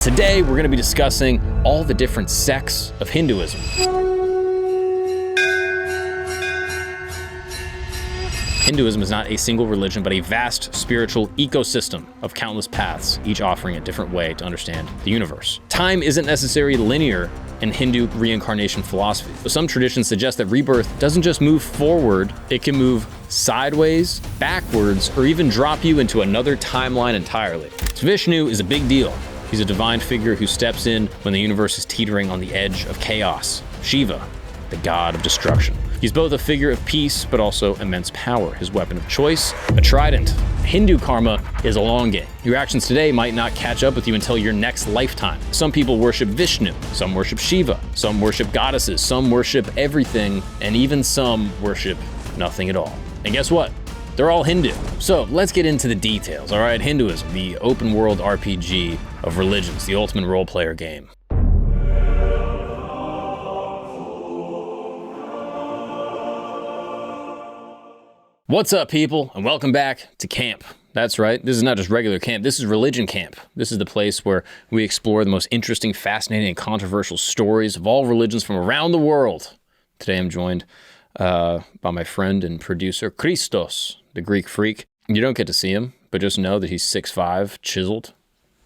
Today, we're going to be discussing all the different sects of Hinduism. Hinduism is not a single religion, but a vast spiritual ecosystem of countless paths, each offering a different way to understand the universe. Time isn't necessarily linear in Hindu reincarnation philosophy, but some traditions suggest that rebirth doesn't just move forward, it can move sideways, backwards, or even drop you into another timeline entirely. So Vishnu is a big deal. He's a divine figure who steps in when the universe is teetering on the edge of chaos. Shiva, the god of destruction. He's both a figure of peace, but also immense power. His weapon of choice, a trident. Hindu karma is a long game. Your actions today might not catch up with you until your next lifetime. Some people worship Vishnu, some worship Shiva, some worship goddesses, some worship everything, and even some worship nothing at all. And guess what? They're all Hindu. So let's get into the details, all right? Hinduism, the open world RPG of religions, the ultimate role player game. What's up, people, and welcome back to camp. That's right, this is not just regular camp, this is religion camp. This is the place where we explore the most interesting, fascinating, and controversial stories of all religions from around the world. Today I'm joined by my friend and producer, Christos, the Greek freak. You don't get to see him, but just know that he's 6'5", chiseled,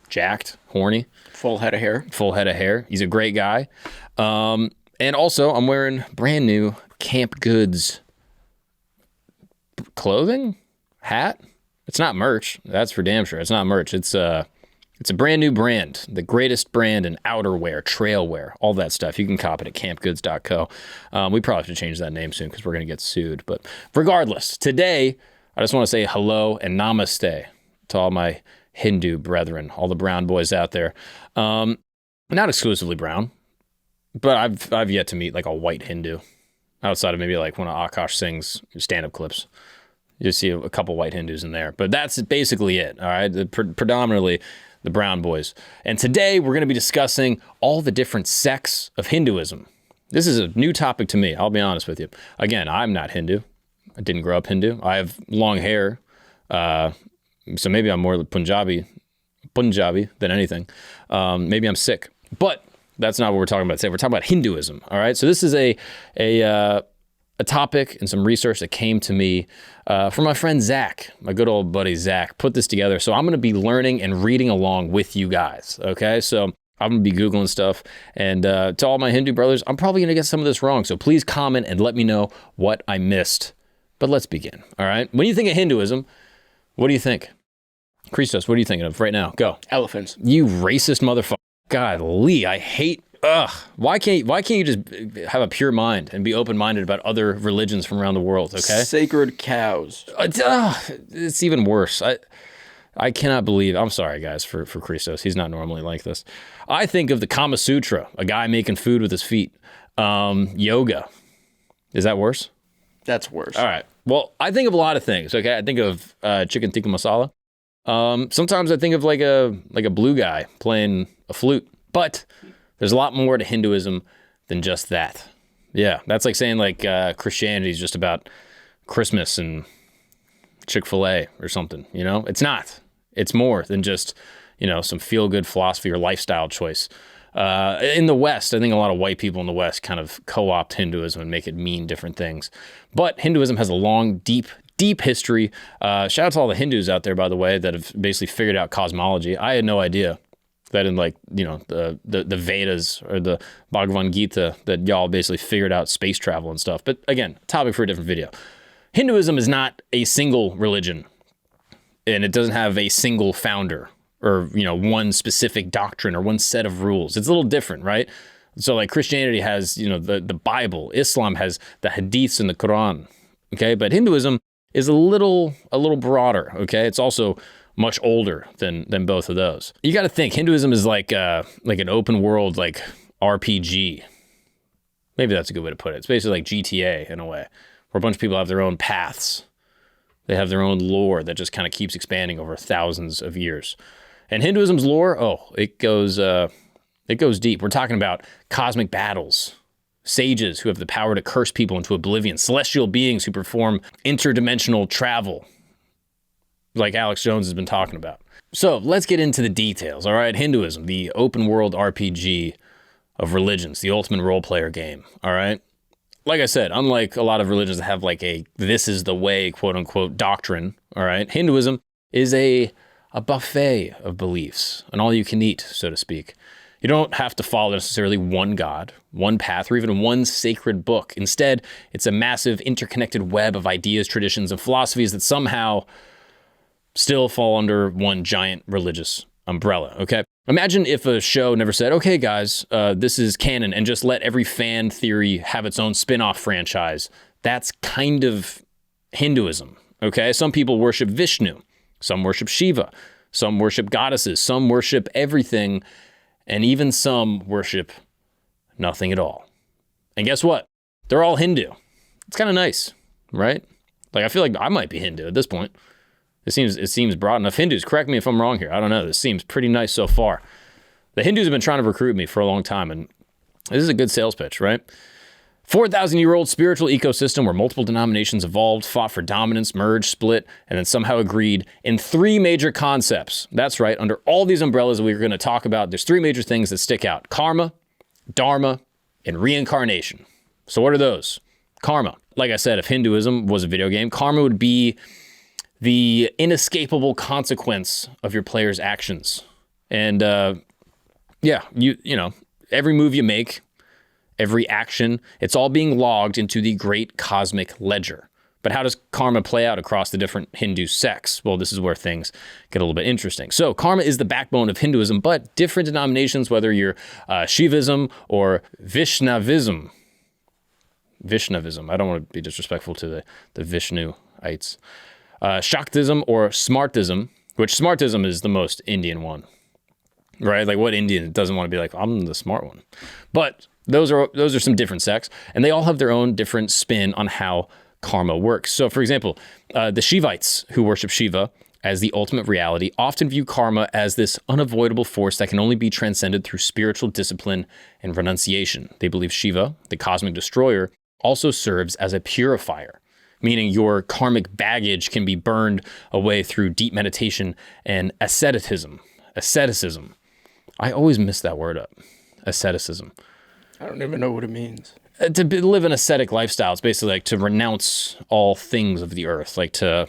jacked, horny. Full head of hair. Full head of hair. He's a great guy. And also, I'm wearing brand new Camp Goods clothing, hat. It's not merch. That's for damn sure. It's not merch. It's a brand new brand, the greatest brand in outerwear, trailwear, all that stuff. You can cop it at campgoods.co. We probably have to change that name soon because we're going to get sued. But regardless, today, I just want to say hello and namaste to all my Hindu brethren, all the brown boys out there. Not exclusively brown, but I've yet to meet like a white Hindu outside of maybe like one of Akash Singh's stand-up clips. You see a couple white Hindus in there, but that's basically it, all right? Predominantly the brown boys. And today we're going to be discussing all the different sects of Hinduism. This is a new topic to me, I'll be honest with you. Again, I'm not Hindu. I didn't grow up Hindu. I have long hair, so maybe I'm more Punjabi than anything. Maybe I'm Sikh, but that's not what we're talking about today. We're talking about Hinduism, all right? So this is a topic and some research that came to me from my friend Zach, my good old buddy Zach, put this together. So I'm going to be learning and reading along with you guys, okay? So I'm going to be Googling stuff. And to all my Hindu brothers, I'm probably going to get some of this wrong. So please comment and let me know what I missed. But let's begin, all right? When you think of Hinduism, what do you think? Christos, what are you thinking of right now? Go. Elephants. You racist motherfucker. Golly, I hate... Why can't you just have a pure mind and be open-minded about other religions from around the world, okay? Sacred cows. It's even worse. I cannot believe... I'm sorry, guys, for Christos. He's not normally like this. I think of the Kama Sutra, a guy making food with his feet. Yoga. Is that worse? That's worse. All right. Well, I think of a lot of things, okay? I think of chicken tikka masala. Sometimes I think of like a blue guy playing a flute. But there's a lot more to Hinduism than just that. Yeah, that's like saying like Christianity is just about Christmas and Chick-fil-A or something, you know? It's not. It's more than just, you know, some feel-good philosophy or lifestyle choice. In the West, I think a lot of white people in the West kind of co-opt Hinduism and make it mean different things. But Hinduism has a long, deep history. Shout out to all the Hindus out there, by the way, that have basically figured out cosmology. I had no idea that in like, you know, the Vedas or the Bhagavad Gita that y'all basically figured out space travel and stuff. But again, topic for a different video. Hinduism is not a single religion, and it doesn't have a single founder or, you know, one specific doctrine or one set of rules. It's a little different, right? So like Christianity has, you know, the Bible. Islam has the hadiths and the Quran, okay? But Hinduism is a little broader, okay? It's also much older than both of those. You got to think Hinduism is like an open world like RPG. Maybe that's a good way to put it. It's basically like GTA in a way, where a bunch of people have their own paths. They have their own lore that just kind of keeps expanding over thousands of years. And Hinduism's lore, it goes deep. We're talking about cosmic battles, sages who have the power to curse people into oblivion, celestial beings who perform interdimensional travel, like Alex Jones has been talking about. So let's get into the details, all right? Hinduism, the open world RPG of religions, the ultimate role player game, all right? Like I said, unlike a lot of religions that have like a this is the way, quote unquote, doctrine, all right? Hinduism is a buffet of beliefs, an all you can eat, so to speak. You don't have to follow necessarily one God, one path, or even one sacred book. Instead, it's a massive interconnected web of ideas, traditions, and philosophies that somehow still fall under one giant religious umbrella, okay? Imagine if a show never said, okay, guys, this is canon, and just let every fan theory have its own spin-off franchise. That's kind of Hinduism, okay? Some people worship Vishnu. Some worship Shiva. Some worship goddesses. Some worship everything. And even some worship nothing at all. And guess what? They're all Hindu. It's kind of nice, right? Like, I feel like I might be Hindu at this point. It seems broad enough. Hindus, correct me if I'm wrong here. I don't know. This seems pretty nice so far. The Hindus have been trying to recruit me for a long time, and this is a good sales pitch, right? 4,000-year-old spiritual ecosystem where multiple denominations evolved, fought for dominance, merged, split, and then somehow agreed in three major concepts. That's right. Under all these umbrellas that we're going to talk about, there's three major things that stick out: karma, dharma, and reincarnation. So what are those? Karma. Like I said, if Hinduism was a video game, karma would be the inescapable consequence of your player's actions. And you know, every move you make, every action, it's all being logged into the great cosmic ledger. But how does karma play out across the different Hindu sects? Well, this is where things get a little bit interesting. So karma is the backbone of Hinduism, but different denominations, whether you're Shaivism or Vaishnavism, I don't want to be disrespectful to the Vishnuites, Shaktism or Smartism, which Smartism is the most Indian one, right? Like, what Indian doesn't want to be like, I'm the smart one? But those are some different sects, and they all have their own different spin on how karma works. So, for example, the Shivites, who worship Shiva as the ultimate reality, often view karma as this unavoidable force that can only be transcended through spiritual discipline and renunciation. They believe Shiva, the cosmic destroyer, also serves as a purifier, meaning your karmic baggage can be burned away through deep meditation and asceticism. I always mess that word up. Asceticism. I don't even know what it means. Live an ascetic lifestyle. It's basically like to renounce all things of the earth, like to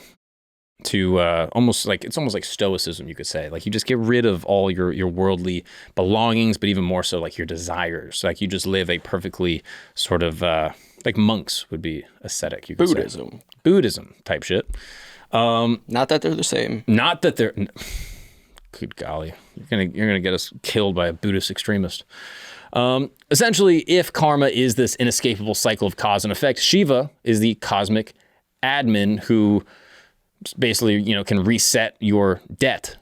almost like, it's almost like stoicism, you could say. Like, you just get rid of all your worldly belongings, but even more so like your desires. Like, you just live a perfectly sort of like monks would be ascetic, you could say. Buddhism type shit. Not that they're the same. Not that they're. Good golly, you're gonna get us killed by a Buddhist extremist. Essentially, if karma is this inescapable cycle of cause and effect, Shiva is the cosmic admin who basically, you know, can reset your debt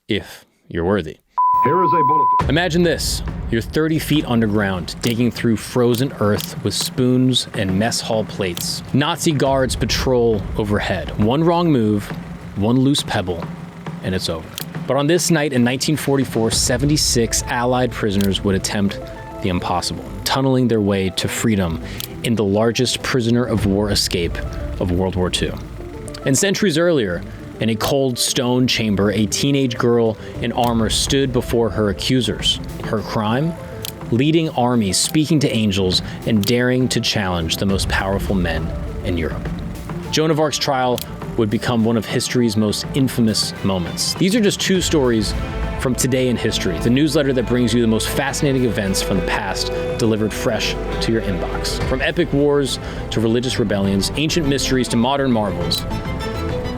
if you're worthy. Here is a bulletin. Imagine this. You're 30 feet underground, digging through frozen earth with spoons and mess hall plates. Nazi guards patrol overhead. One wrong move, one loose pebble, and it's over. But on this night in 1944, 76 Allied prisoners would attempt the impossible, tunneling their way to freedom in the largest prisoner of war escape of World War II. And centuries earlier, in a cold stone chamber, a teenage girl in armor stood before her accusers. Her crime? Leading armies, speaking to angels, and daring to challenge the most powerful men in Europe. Joan of Arc's trial would become one of history's most infamous moments. These are just two stories from Today in History, the newsletter that brings you the most fascinating events from the past, delivered fresh to your inbox. From epic wars to religious rebellions, ancient mysteries to modern marvels.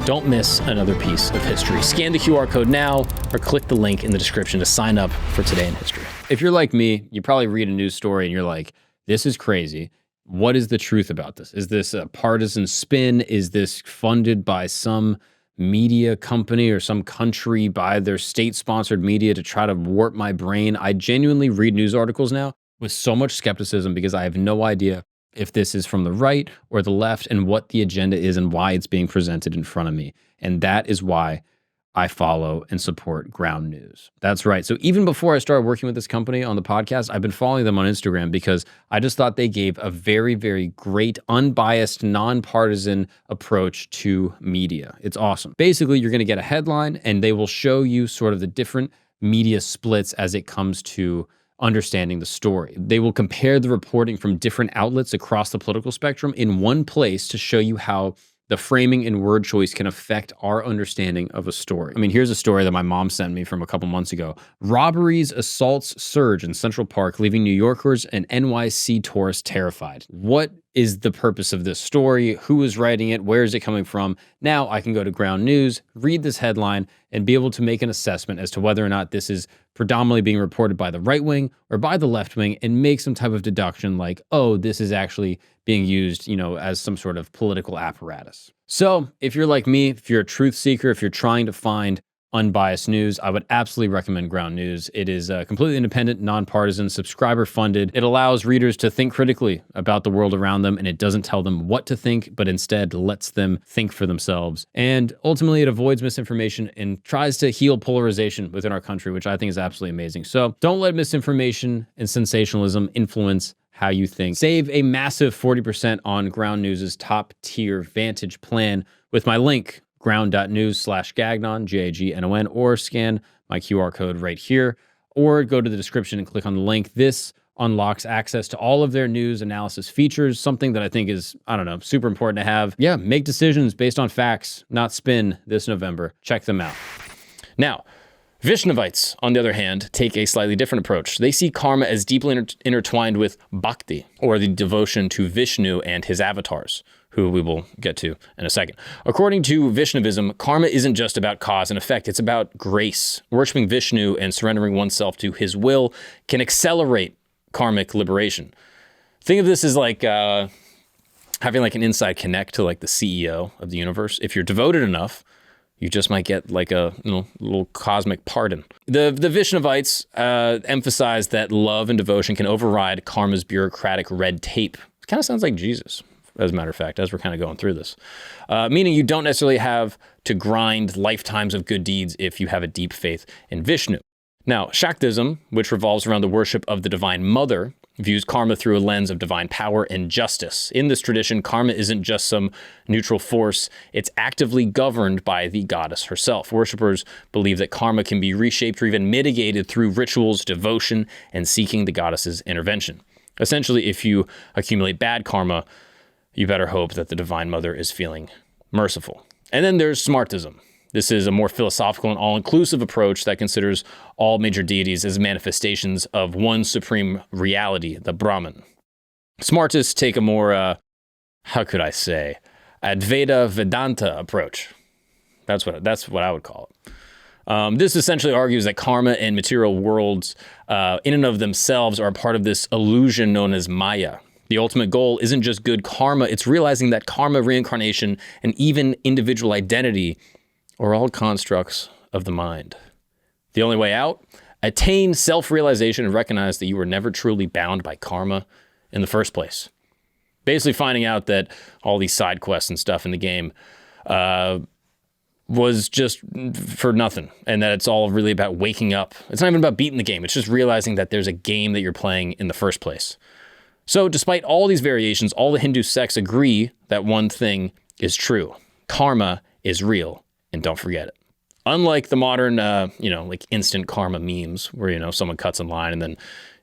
Don't miss another piece of history. Scan the QR code now or click the link in the description to sign up for Today in History. If you're like me, you probably read a news story and you're like, this is crazy. What is the truth about this? Is this a partisan spin? Is this funded by some media company or some country by their state-sponsored media to try to warp my brain? I genuinely read news articles now with so much skepticism because I have no idea if this is from the right or the left and what the agenda is and why it's being presented in front of me. And that is why I follow and support Ground News. That's right. So even before I started working with this company on the podcast, I've been following them on Instagram because I just thought they gave a very, very great, unbiased, nonpartisan approach to media. It's awesome. Basically, you're going to get a headline and they will show you sort of the different media splits as it comes to understanding the story. They will compare the reporting from different outlets across the political spectrum in one place to show you how the framing and word choice can affect our understanding of a story. I mean, here's a story that my mom sent me from a couple months ago. Robberies, assaults surge in Central Park, leaving New Yorkers and NYC tourists terrified. What is the purpose of this story? Who is writing it? Where is it coming from? Now I can go to Ground News, read this headline, and be able to make an assessment as to whether or not this is predominantly being reported by the right wing or by the left wing, and make some type of deduction like, oh, this is actually being used, as some sort of political apparatus. So if you're like me, if you're a truth seeker, if you're trying to find unbiased news, I would absolutely recommend Ground News. It is completely independent, nonpartisan, subscriber funded. It allows readers to think critically about the world around them, and it doesn't tell them what to think, but instead lets them think for themselves. And ultimately, it avoids misinformation and tries to heal polarization within our country, which I think is absolutely amazing. So don't let misinformation and sensationalism influence how you think. Save a massive 40% on Ground News' top tier Vantage plan with my link, ground.news/Gagnon, Gagnon, or scan my QR code right here, or go to the description and click on the link. This unlocks access to all of their news analysis features, something that I think is, super important to have. Yeah, make decisions based on facts, not spin this November. Check them out. Now, Vaishnavites, on the other hand, take a slightly different approach. They see karma as deeply intertwined with bhakti, or the devotion to Vishnu and his avatars, who we will get to in a second. According to Vaishnavism, karma isn't just about cause and effect, it's about grace. Worshipping Vishnu and surrendering oneself to his will can accelerate karmic liberation. Think of this as like having like an inside connect to like the CEO of the universe. If you're devoted enough, you just might get like a little cosmic pardon. The Vaishnavites emphasize that love and devotion can override karma's bureaucratic red tape. It kind of sounds like Jesus, as a matter of fact, as we're kind of going through this. Meaning you don't necessarily have to grind lifetimes of good deeds if you have a deep faith in Vishnu. Now, Shaktism, which revolves around the worship of the Divine Mother, views karma through a lens of divine power and justice. In this tradition, karma isn't just some neutral force, it's actively governed by the goddess herself. Worshippers believe that karma can be reshaped or even mitigated through rituals, devotion, and seeking the goddess's intervention. Essentially, if you accumulate bad karma, you better hope that the Divine Mother is feeling merciful. And then there's Smartism. This is a more philosophical and all-inclusive approach that considers all major deities as manifestations of one supreme reality, the Brahman. Smartists take a more, Advaita Vedanta approach. That's what I would call it. This essentially argues that karma and material worlds in and of themselves are a part of this illusion known as Maya. The ultimate goal isn't just good karma, it's realizing that karma, reincarnation, and even individual identity are all constructs of the mind. The only way out? Attain self-realization and recognize that you were never truly bound by karma in the first place. Basically finding out that all these side quests and stuff in the game was just for nothing, and that it's all really about waking up. It's not even about beating the game, it's just realizing that there's a game that you're playing in the first place. So despite all these variations, all the Hindu sects agree that one thing is true. Karma is real. And don't forget it. Unlike the modern, like instant karma memes where, someone cuts in line and then,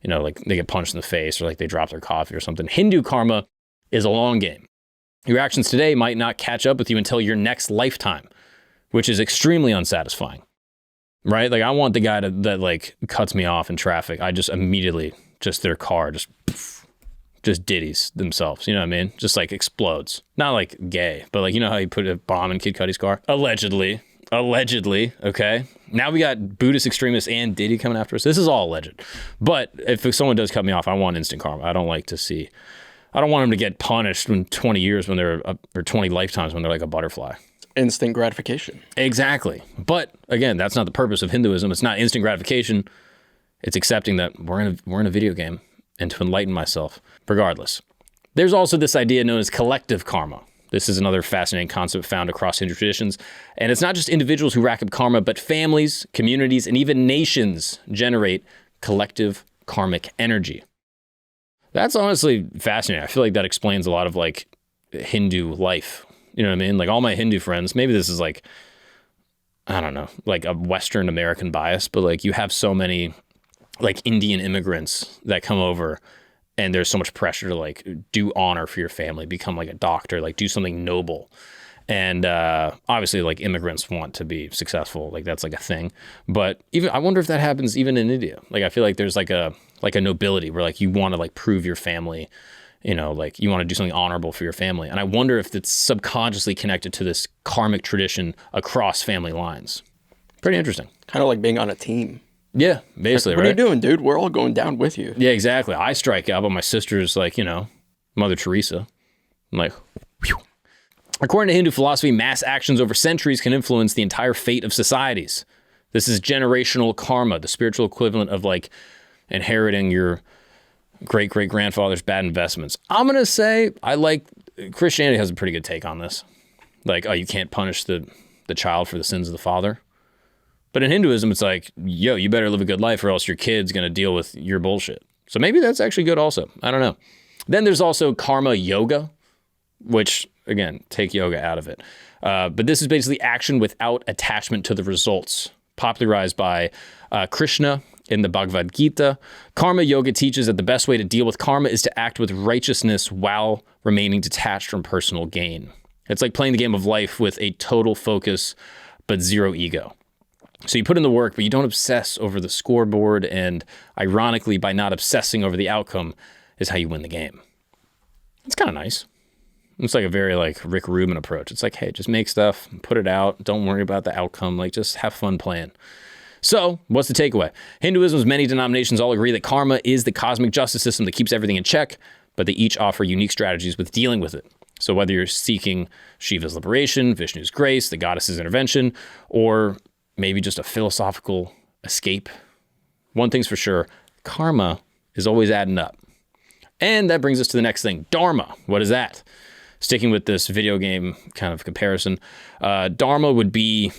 like they get punched in the face or like they drop their coffee or something. Hindu karma is a long game. Your actions today might not catch up with you until your next lifetime, which is extremely unsatisfying, right? Like I want the guy that like cuts me off in traffic. I just immediately, their car just ditties themselves, you know what I mean? Just like explodes. Not like gay, but like, how you put a bomb in Kid Cudi's car? Allegedly, okay? Now we got Buddhist extremists and Diddy coming after us. This is all alleged. But if someone does cut me off, I want instant karma. I don't want them to get punished in 20 years or 20 lifetimes when they're like a butterfly. Instant gratification. Exactly. But again, that's not the purpose of Hinduism. It's not instant gratification. It's accepting that we're in a video game and to enlighten myself regardless. There's also this idea known as collective karma. This is another fascinating concept found across Hindu traditions. And it's not just individuals who rack up karma, but families, communities, and even nations generate collective karmic energy. That's honestly fascinating. I feel like that explains a lot of like Hindu life. You know what I mean? Like all my Hindu friends, maybe this is like, I don't know, like a Western American bias, but like you have so many like Indian immigrants that come over and there's so much pressure to like do honor for your family, become like a doctor, like do something noble. And obviously like immigrants want to be successful. Like that's like a thing. But even I wonder if that happens even in India. Like I feel like there's like a nobility where like you want to like prove your family, you know, like you want to do something honorable for your family. And I wonder if it's subconsciously connected to this karmic tradition across family lines. Pretty interesting. Kind of like being on a team. Yeah, basically, like, what right? are you doing, dude? We're all going down with you. Yeah, exactly. I strike out, but my sister's like, you know, Mother Teresa. I'm like, whew. According to Hindu philosophy, mass actions over centuries can influence the entire fate of societies. This is generational karma, the spiritual equivalent of like inheriting your great-great-grandfather's bad investments. I'm going to say Christianity has a pretty good take on this. Like, oh, you can't punish the child for the sins of the father. But in Hinduism, it's like, yo, you better live a good life or else your kid's going to deal with your bullshit. So maybe that's actually good also. I don't know. Then there's also karma yoga, which, again, take yoga out of it. But this is basically action without attachment to the results, popularized by Krishna in the Bhagavad Gita. Karma yoga teaches that the best way to deal with karma is to act with righteousness while remaining detached from personal gain. It's like playing the game of life with a total focus, but zero ego. So you put in the work, but you don't obsess over the scoreboard. And ironically, by not obsessing over the outcome is how you win the game. It's kind of nice. It's like a very like Rick Rubin approach. It's like, hey, just make stuff, put it out. Don't worry about the outcome. Like just have fun playing. So what's the takeaway? Hinduism's many denominations all agree that karma is the cosmic justice system that keeps everything in check, but they each offer unique strategies with dealing with it. So whether you're seeking Shiva's liberation, Vishnu's grace, the goddess's intervention, or maybe just a philosophical escape, one thing's for sure, karma is always adding up. And that brings us to the next thing, Dharma. What is that? Sticking with this video game kind of comparison, Dharma would be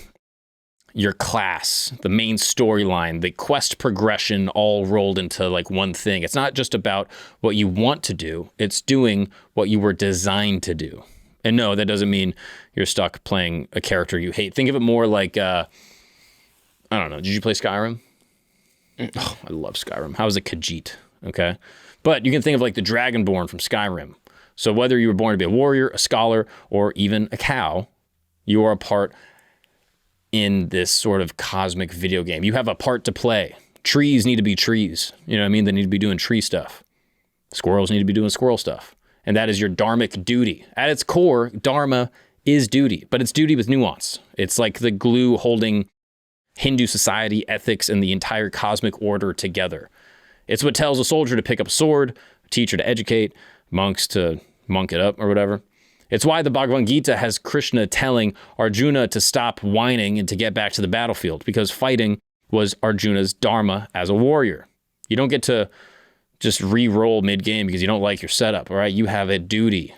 your class, the main storyline, the quest progression all rolled into like one thing. It's not just about what you want to do, it's doing what you were designed to do. And no, that doesn't mean you're stuck playing a character you hate. Think of it more like, I don't know, did you play Skyrim? Oh, I love Skyrim. I was a Khajiit, okay? But you can think of like the Dragonborn from Skyrim. So whether you were born to be a warrior, a scholar, or even a cow, you are a part in this sort of cosmic video game. You have a part to play. Trees need to be trees. You know what I mean? They need to be doing tree stuff. Squirrels need to be doing squirrel stuff. And that is your dharmic duty. At its core, dharma is duty, but it's duty with nuance. It's like the glue holding Hindu society, ethics, and the entire cosmic order together. It's what tells a soldier to pick up a sword, a teacher to educate, monks to monk it up or whatever. It's why the Bhagavad Gita has Krishna telling Arjuna to stop whining and to get back to the battlefield, because fighting was Arjuna's dharma as a warrior. You don't get to just re-roll mid-game because you don't like your setup, all right? You have a duty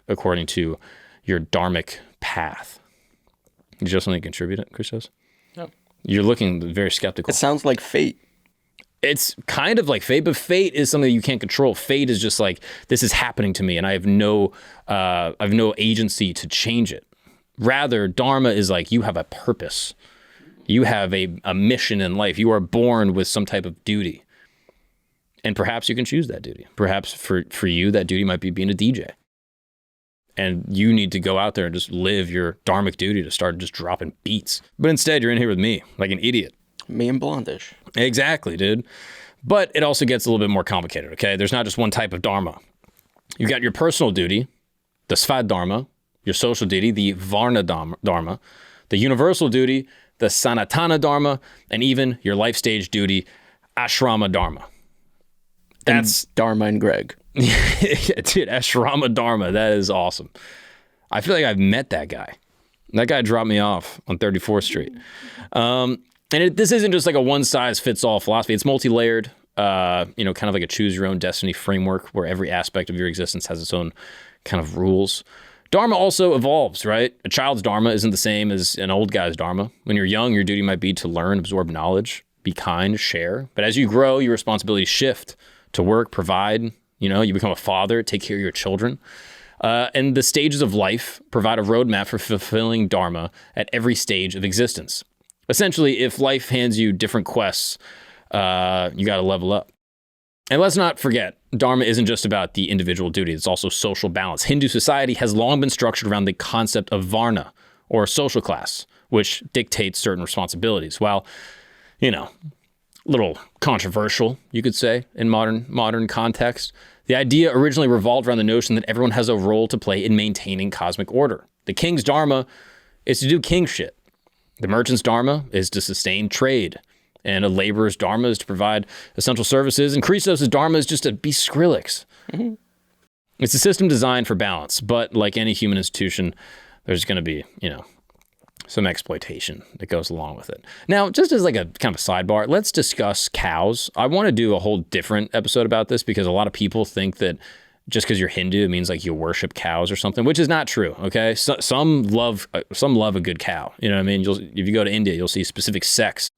according to your dharmic path. Did you have something to contribute, Christos? No. You're looking very skeptical. It sounds like fate. It's kind of like fate, but fate is something you can't control. Fate is just like, this is happening to me and I have no agency to change it. Rather, dharma is like you have a purpose. You have a mission in life. You are born with some type of duty. And perhaps you can choose that duty. Perhaps for you, that duty might be being a DJ. And you need to go out there and just live your dharmic duty to start just dropping beats. But instead, you're in here with me, like an idiot. Me and Blondish. Exactly, dude. But it also gets a little bit more complicated, okay? There's not just one type of dharma. You've got your personal duty, the Svadharma, your social duty, the Varna Dharma, the universal duty, the Sanatana Dharma, and even your life stage duty, Ashrama Dharma. That's Dharma and Greg. Dude, Ashrama Dharma, that is awesome. I feel like I've met that guy. That guy dropped me off on 34th Street. This isn't just like a one-size-fits-all philosophy. It's multi-layered, kind of like a choose-your-own-destiny framework where every aspect of your existence has its own kind of rules. Dharma also evolves, right? A child's Dharma isn't the same as an old guy's Dharma. When you're young, your duty might be to learn, absorb knowledge, be kind, share. But as you grow, your responsibilities shift to work, provide. You become a father, take care of your children. And the stages of life provide a roadmap for fulfilling Dharma at every stage of existence. Essentially, if life hands you different quests, you got to level up. And let's not forget, Dharma isn't just about the individual duty. It's also social balance. Hindu society has long been structured around the concept of varna, or social class, which dictates certain responsibilities. While, a little controversial, you could say, in modern context, the idea originally revolved around the notion that everyone has a role to play in maintaining cosmic order. The king's Dharma is to do king shit. The merchant's Dharma is to sustain trade. And a laborer's Dharma is to provide essential services. And Christos' Dharma is just to be Skrillex. Mm-hmm. It's a system designed for balance. But like any human institution, there's going to be, some exploitation that goes along with it. Now, just as like a kind of a sidebar, let's discuss cows. I want to do a whole different episode about this because a lot of people think that just because you're Hindu, it means like you worship cows or something, which is not true. Okay, some love a good cow. You know what I mean? If you go to India, you'll see specific sects,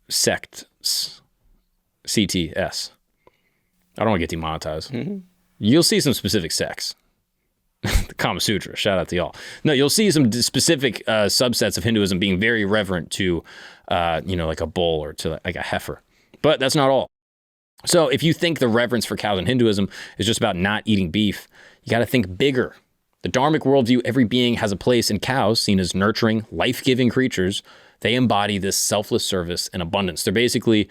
CTS. I don't want to get demonetized. Mm-hmm. You'll see some specific sects. The Kama Sutra, shout out to y'all. No, you'll see some specific subsets of Hinduism being very reverent to, like a bull or to like a heifer. But that's not all. So if you think the reverence for cows in Hinduism is just about not eating beef, you got to think bigger. The Dharmic worldview, every being has a place, in cows, seen as nurturing, life-giving creatures, they embody this selfless service and abundance. They're basically,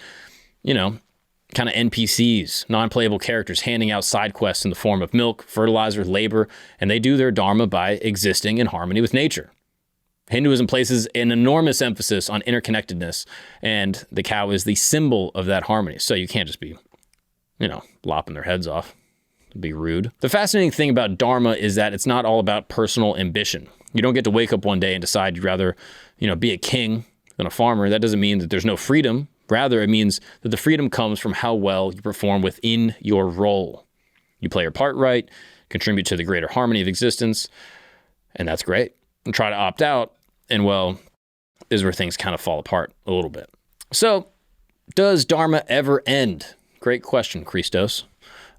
kind of NPCs, non-playable characters, handing out side quests in the form of milk, fertilizer, labor, and they do their Dharma by existing in harmony with nature. Hinduism places an enormous emphasis on interconnectedness, and the cow is the symbol of that harmony. So you can't just be, lopping their heads off. It'd be rude. The fascinating thing about Dharma is that it's not all about personal ambition. You don't get to wake up one day and decide you'd rather, be a king than a farmer. That doesn't mean that there's no freedom. Rather, it means that the freedom comes from how well you perform within your role. You play your part right, contribute to the greater harmony of existence, and that's great. And try to opt out, and is where things kind of fall apart a little bit. So, does Dharma ever end? Great question, Christos.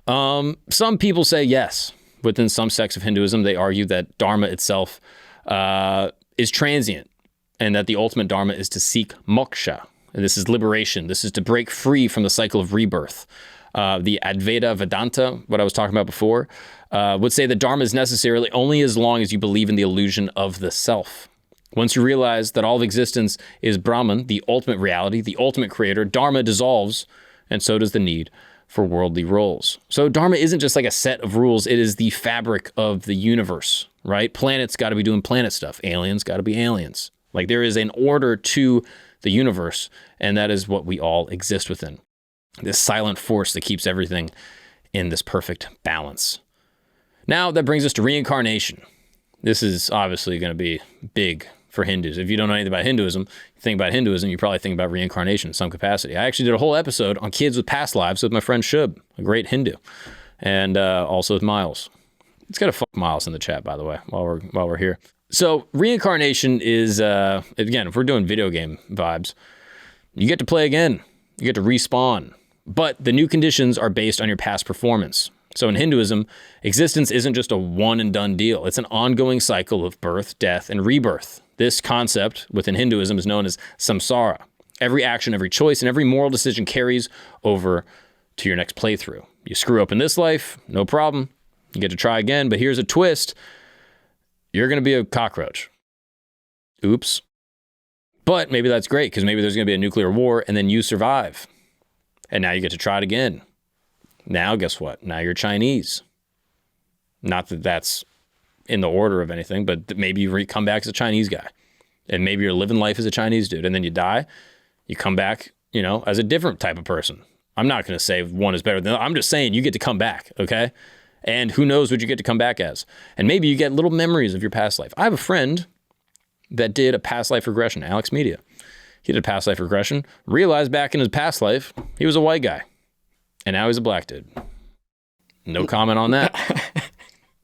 Some people say yes. Within some sects of Hinduism, they argue that Dharma itself is transient, and that the ultimate Dharma is to seek moksha. And this is liberation. This is to break free from the cycle of rebirth. The Advaita Vedanta, what I was talking about before, would say that Dharma is necessarily only as long as you believe in the illusion of the self. Once you realize that all of existence is Brahman, the ultimate reality, the ultimate creator, Dharma dissolves, and so does the need for worldly roles. So Dharma isn't just like a set of rules. It is the fabric of the universe, right? Planets got to be doing planet stuff. Aliens got to be aliens. Like there is an order to the universe, and that is what we all exist within. This silent force that keeps everything in this perfect balance. Now that brings us to reincarnation. This is obviously going to be big for Hindus. If you don't know anything about Hinduism, you think about Hinduism, you probably think about reincarnation in some capacity. I actually did a whole episode on kids with past lives with my friend Shub, a great Hindu, and also with Miles. It's got to fuck Miles in the chat, by the way, while we're here. So reincarnation is, again, if we're doing video game vibes, you get to play again. You get to respawn. But the new conditions are based on your past performance. So in Hinduism, existence isn't just a one and done deal. It's an ongoing cycle of birth, death, and rebirth. This concept within Hinduism is known as samsara. Every action, every choice, and every moral decision carries over to your next playthrough. You screw up in this life, no problem. You get to try again, but here's a twist. You're going to be a cockroach. Oops. But maybe that's great, because maybe there's going to be a nuclear war, and then you survive. And now you get to try it again. Now, guess what? Now you're Chinese. Not that that's in the order of anything, but maybe you come back as a Chinese guy. And maybe you're living life as a Chinese dude. And then you die. You come back, as a different type of person. I'm not going to say one is better than the other. I'm just saying you get to come back, okay? And who knows what you get to come back as. And maybe you get little memories of your past life. I have a friend that did a past life regression, Alex Media. He did a past life regression, realized back in his past life, he was a white guy. And now he's a black dude. No comment on that.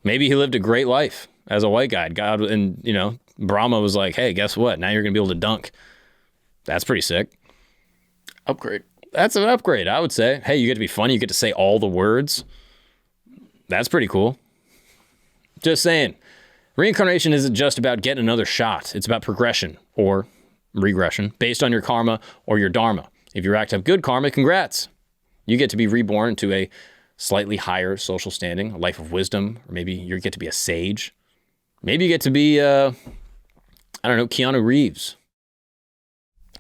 Maybe he lived a great life as a white guy. God, and Brahma was like, hey, guess what? Now you're going to be able to dunk. That's pretty sick. Upgrade. That's an upgrade, I would say. Hey, you get to be funny. You get to say all the words. That's pretty cool. Just saying. Reincarnation isn't just about getting another shot. It's about progression or regression based on your karma or your dharma. If you racked up good karma, congrats. You get to be reborn into a slightly higher social standing, a life of wisdom, or maybe you get to be a sage. Maybe you get to be, Keanu Reeves.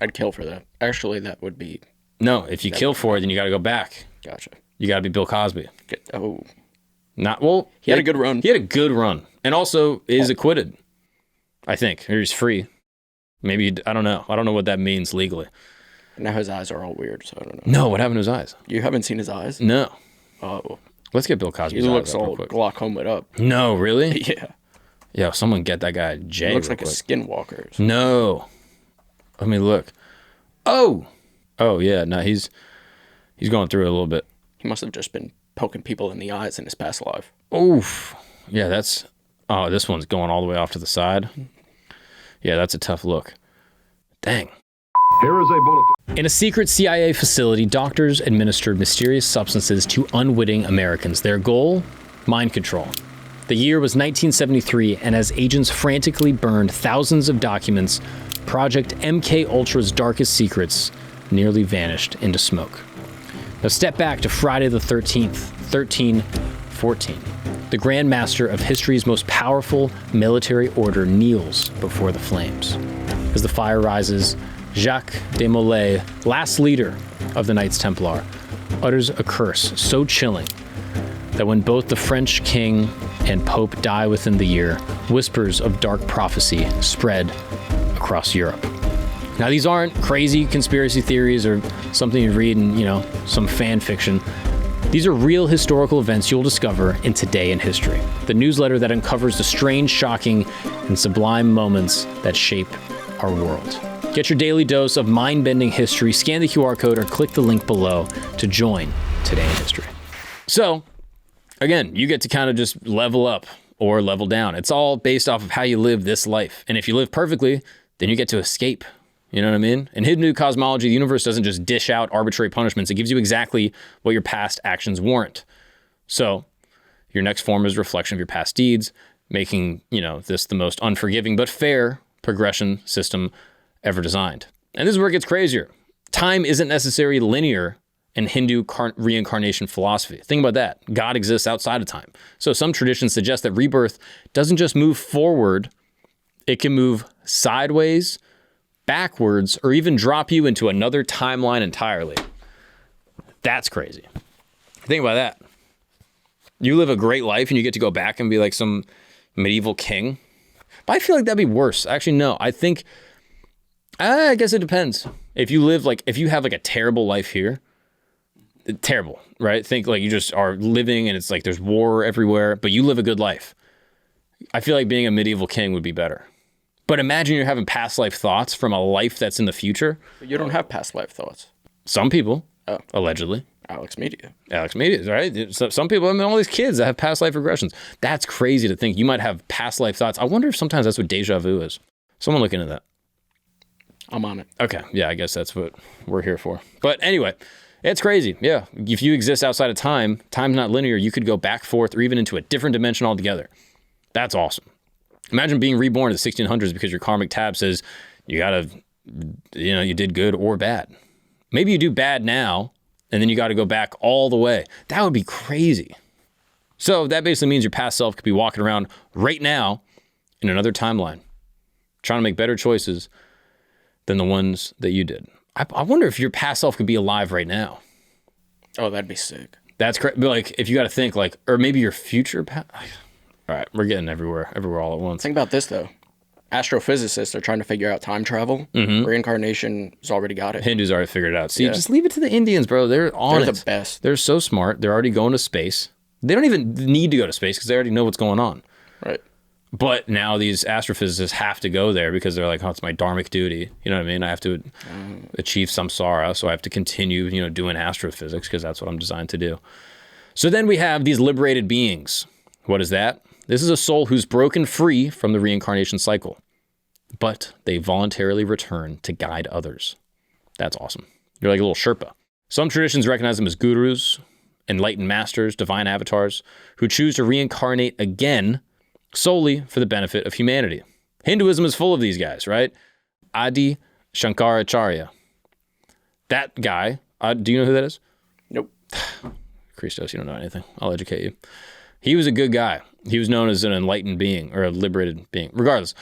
I'd kill for that. Actually, that would be... No, if you kill for it, then you got to go back. Gotcha. You got to be Bill Cosby. He had a good run. He had a good run. And also is acquitted, I think. Or he's free. Maybe, I don't know. I don't know what that means legally. Now his eyes are all weird, so I don't know. No, what happened to his eyes? You haven't seen his eyes? No. Oh. Let's get Bill Cosby's eyes. He looks up all real quick. glaucomaed up. No, really? Yeah. Yo, someone get that guy Jay. He looks like quick. a skinwalker. No. Let me look. Oh, yeah. No, he's going through it a little bit. He must have just been poking people in the eyes in his past life. Oof. Yeah, this one's going all the way off to the side. Yeah, that's a tough look. Dang. Here is a bulletin. In a secret CIA facility, doctors administered mysterious substances to unwitting Americans. Their goal? Mind control. The year was 1973, and as agents frantically burned thousands of documents, Project MK Ultra's darkest secrets nearly vanished into smoke. Now step back to Friday the 13th, 1314. The Grand Master of history's most powerful military order kneels before the flames. As the fire rises, Jacques de Molay, last leader of the Knights Templar, utters a curse so chilling that when both the French king and pope die within the year, whispers of dark prophecy spread across Europe. Now, these aren't crazy conspiracy theories or something you read in, some fan fiction. These are real historical events you'll discover in Today in History, the newsletter that uncovers the strange, shocking, and sublime moments that shape our world. Get your daily dose of mind-bending history, scan the QR code, or click the link below to join Today in History. So, again, you get to kind of just level up or level down. It's all based off of how you live this life. And if you live perfectly, then you get to escape. You know what I mean? In Hindu cosmology, the universe doesn't just dish out arbitrary punishments. It gives you exactly what your past actions warrant. So your next form is a reflection of your past deeds, making, this the most unforgiving but fair progression system ever designed. And this is where it gets crazier. Time isn't necessarily linear in Hindu reincarnation philosophy. Think about that. God exists outside of time. So some traditions suggest that rebirth doesn't just move forward, it can move sideways, backwards, or even drop you into another timeline entirely. That's crazy. Think about that. You live a great life and you get to go back and be like some medieval king. But I feel like that'd be worse. Actually, no. I guess it depends. If you have like a terrible life here, terrible, right? Think like you just are living and it's like there's war everywhere, but you live a good life. I feel like being a medieval king would be better. But imagine you're having past life thoughts from a life that's in the future. You don't have past life thoughts. Some people, allegedly. Alex Media, right? So some people, all these kids that have past life regressions. That's crazy to think. You might have past life thoughts. I wonder if sometimes that's what deja vu is. Someone look into that. I'm on it. Okay. Yeah, I guess that's what we're here for. But anyway, it's crazy. Yeah. If you exist outside of time, time's not linear. You could go back, forth, or even into a different dimension altogether. That's awesome. Imagine being reborn in the 1600s because your karmic tab says you did good or bad. Maybe you do bad now, and then you got to go back all the way. That would be crazy. So that basically means your past self could be walking around right now in another timeline, trying to make better choices than the ones that you did. I wonder if your past self could be alive right now. Oh, that'd be sick. That's crazy. Like, if you got to think, like, or maybe your future past. All right, we're getting everywhere all at once. Think about this, though. Astrophysicists are trying to figure out time travel. Reincarnation's already got it. Hindus already figured it out. See, just leave it to the Indians, bro. They're on it. They're the best. They're so smart. They're already going to space. They don't even need to go to space because they already know what's going on. Right. But now these astrophysicists have to go there because they're like, oh, it's my dharmic duty. You know what I mean? I have to achieve samsara, so I have to continue, doing astrophysics because that's what I'm designed to do. So then we have these liberated beings. What is that? This is a soul who's broken free from the reincarnation cycle, but they voluntarily return to guide others. That's awesome. You're like a little Sherpa. Some traditions recognize them as gurus, enlightened masters, divine avatars, who choose to reincarnate again solely for the benefit of humanity. Hinduism is full of these guys, right? Adi Shankaracharya. That guy, do you know who that is? Nope. Christos, you don't know anything. I'll educate you. He was a good guy. He was known as an enlightened being or a liberated being. Regardless,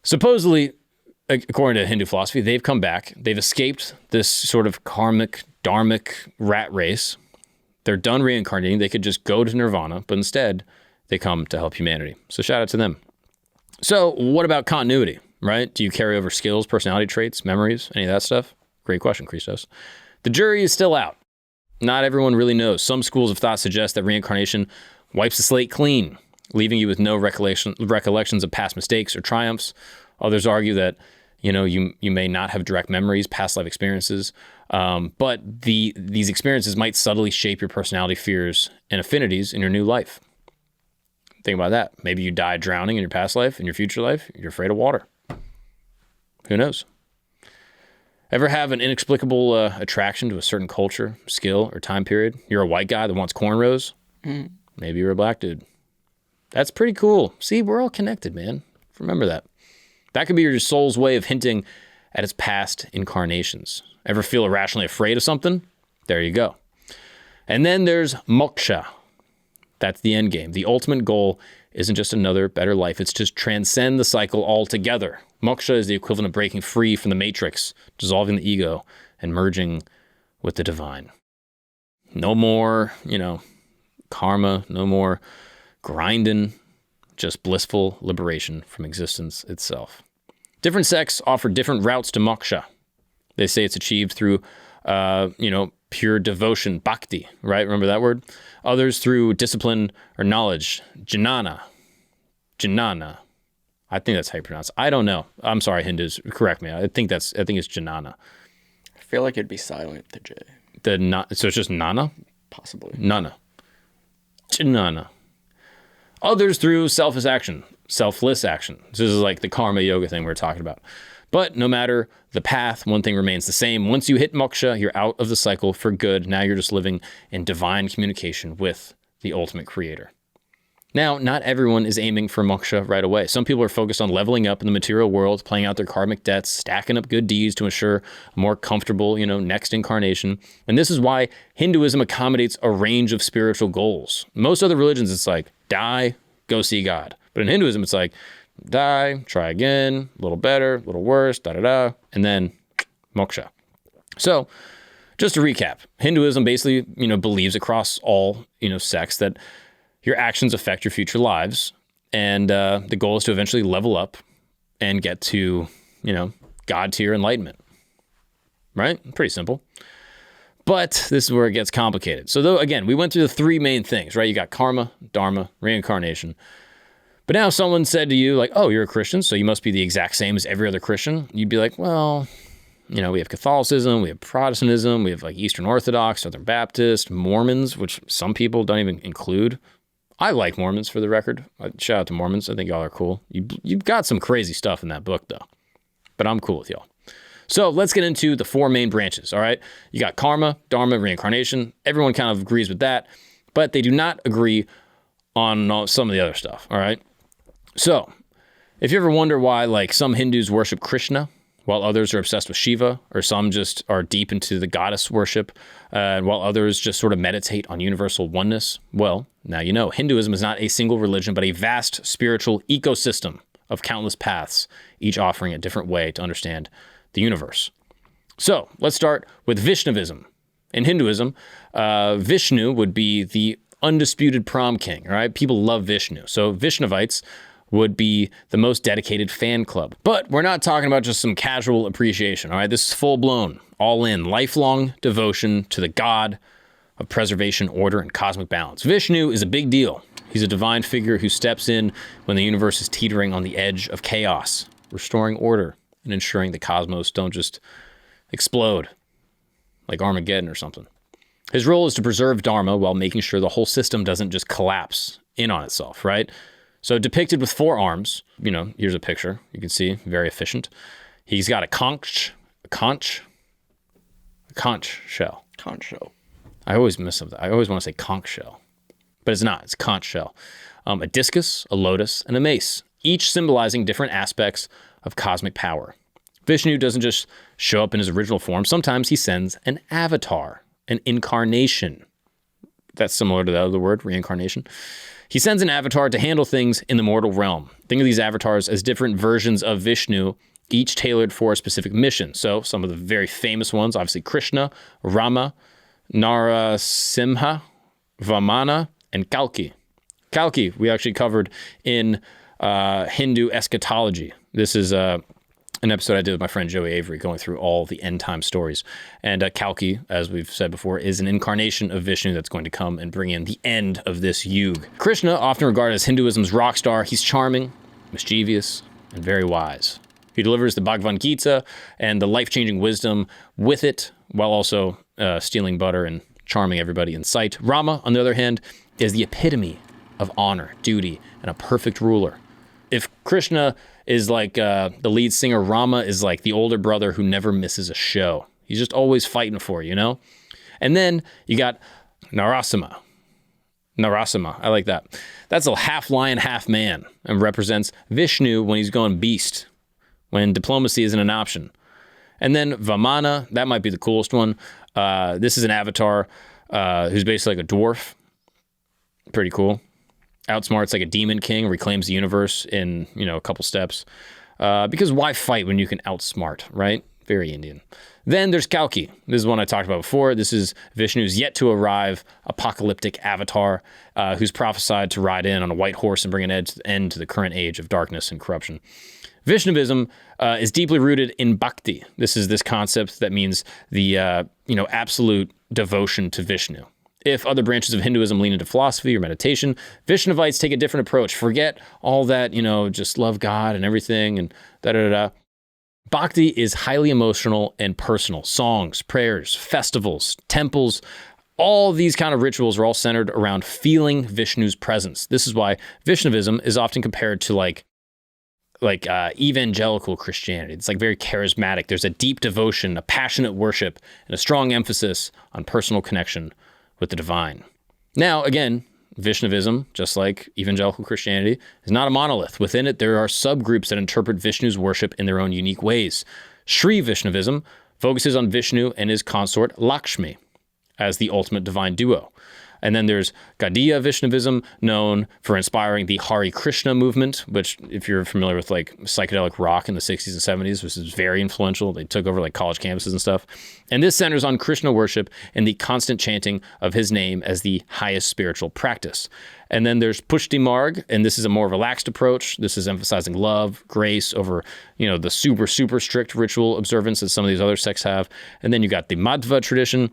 supposedly, according to Hindu philosophy, they've come back. They've escaped this sort of karmic, dharmic rat race. They're done reincarnating. They could just go to nirvana, but instead they come to help humanity. So shout out to them. So what about continuity, right? Do you carry over skills, personality traits, memories, any of that stuff? Great question, Christos. The jury is still out. Not everyone really knows. Some schools of thought suggest that reincarnation wipes the slate clean, leaving you with no recollections of past mistakes or triumphs. Others argue that, you may not have direct memories, past life experiences, but these experiences might subtly shape your personality, fears, and affinities in your new life. Think about that. Maybe you died drowning in your past life. In your future life, you're afraid of water. Who knows? Ever have an inexplicable attraction to a certain culture, skill, or time period? You're a white guy that wants cornrows. Maybe you're a black dude. That's pretty cool. See, we're all connected, man. Remember that. That could be your soul's way of hinting at its past incarnations. Ever feel irrationally afraid of something? There you go. And then there's moksha. That's the end game. The ultimate goal isn't just another better life. It's to transcend the cycle altogether. Moksha is the equivalent of breaking free from the matrix, dissolving the ego, and merging with the divine. No more, karma, no more grinding, just blissful liberation from existence itself. Different sects offer different routes to moksha. They say it's achieved through, pure devotion, bhakti, right? Remember that word? Others through discipline or knowledge, jnana. I think that's how you pronounce it. I don't know. I'm sorry, Hindus. Correct me. I think it's jnana. I feel like it'd be silent, the J. So it's just nana? Possibly. Nana. Jnana. Others through selfless action. This is like the karma yoga thing we we're talking about. But no matter the path, one thing remains the same. Once you hit moksha, you're out of the cycle for good. Now you're just living in divine communication with the ultimate creator. Now, not everyone is aiming for moksha right away. Some people are focused on leveling up in the material world, playing out their karmic debts, stacking up good deeds to ensure a more comfortable, next incarnation. And this is why Hinduism accommodates a range of spiritual goals. Most other religions, it's like, die, go see God. But in Hinduism, it's like, die, try again, a little better, a little worse, and then moksha. So, just to recap, Hinduism basically, believes across all, sects that your actions affect your future lives, and the goal is to eventually level up and get to, God tier enlightenment. Right? Pretty simple. But this is where it gets complicated. So, though, again, we went through the three main things, right? You got karma, dharma, reincarnation. But now if someone said to you, like, oh, you're a Christian, so you must be the exact same as every other Christian, you'd be like, well, we have Catholicism, we have Protestantism, we have like Eastern Orthodox, Southern Baptist, Mormons, which some people don't even include. I like Mormons, for the record. Shout out to Mormons. I think y'all are cool. You've got some crazy stuff in that book, though. But I'm cool with y'all. So let's get into the four main branches, all right? You got karma, dharma, reincarnation. Everyone kind of agrees with that, but they do not agree on some of the other stuff, all right? So if you ever wonder why, like, some Hindus worship Krishna while others are obsessed with Shiva, or some just are deep into the goddess worship, while others just sort of meditate on universal oneness, well, now you know. Hinduism is not a single religion, but a vast spiritual ecosystem of countless paths, each offering a different way to understand the universe. So let's start with Vaishnavism. In Hinduism, Vishnu would be the undisputed prom king, all right? People love Vishnu. So Vaishnavites would be the most dedicated fan club. But we're not talking about just some casual appreciation, all right? This is full-blown, all-in, lifelong devotion to the god of preservation, order, and cosmic balance. Vishnu is a big deal. He's a divine figure who steps in when the universe is teetering on the edge of chaos, restoring order and ensuring the cosmos don't just explode like Armageddon or something. His role is to preserve Dharma while making sure the whole system doesn't just collapse in on itself, right? So depicted with 4 arms, here's a picture. You can see, very efficient. He's got a conch shell. Conch shell. I always miss something. I always want to say conch shell, but it's not. It's conch shell. A discus, a lotus, and a mace, each symbolizing different aspects of cosmic power. Vishnu doesn't just show up in his original form. Sometimes he sends an avatar, an incarnation. That's similar to the other word, reincarnation. He sends an avatar to handle things in the mortal realm. Think of these avatars as different versions of Vishnu, each tailored for a specific mission. So some of the very famous ones, obviously Krishna, Rama, Narasimha, Vamana, and Kalki. Kalki, we actually covered in Hindu eschatology. This is an episode I did with my friend Joey Avery going through all the end time stories. And Kalki, as we've said before, is an incarnation of Vishnu that's going to come and bring in the end of this yuga. Krishna, often regarded as Hinduism's rock star, he's charming, mischievous, and very wise. He delivers the Bhagavad Gita and the life-changing wisdom with it, while also stealing butter and charming everybody in sight. Rama, on the other hand, is the epitome of honor, duty, and a perfect ruler. If Krishna is like the lead singer, Rama is like the older brother who never misses a show. He's just always fighting for you, And then you got Narasimha. I like that. That's a half lion, half man, and represents Vishnu when he's going beast, when diplomacy isn't an option. And then Vamana, that might be the coolest one. This is an avatar who's basically like a dwarf. Pretty cool. Outsmarts like a demon king, reclaims the universe in, a couple steps. Because why fight when you can outsmart, right? Very Indian. Then there's Kalki. This is one I talked about before. This is Vishnu's yet to arrive apocalyptic avatar who's prophesied to ride in on a white horse and bring an end to the current age of darkness and corruption. Vaishnavism is deeply rooted in bhakti. This is this concept that means the absolute devotion to Vishnu. If other branches of Hinduism lean into philosophy or meditation, Vaishnavites take a different approach. Forget all that, just love God and everything and da-da-da-da. Bhakti is highly emotional and personal. Songs, prayers, festivals, temples, all these kind of rituals are all centered around feeling Vishnu's presence. This is why Vaishnavism is often compared to like evangelical Christianity. It's like very charismatic. There's a deep devotion, a passionate worship, and a strong emphasis on personal connection with the divine. Now, again, Vaishnavism, just like evangelical Christianity, is not a monolith. Within it, there are subgroups that interpret Vishnu's worship in their own unique ways. Sri Vaishnavism focuses on Vishnu and his consort Lakshmi as the ultimate divine duo. And then there's Gaudiya Vaishnavism, known for inspiring the Hare Krishna movement, which, if you're familiar with like psychedelic rock in the 60s and 70s, which is very influential. They took over like college campuses and stuff. And this centers on Krishna worship and the constant chanting of his name as the highest spiritual practice. And then there's Pushti Marg, and this is a more relaxed approach. This is emphasizing love, grace over, the super, super strict ritual observance that some of these other sects have. And then you got the Madhva tradition,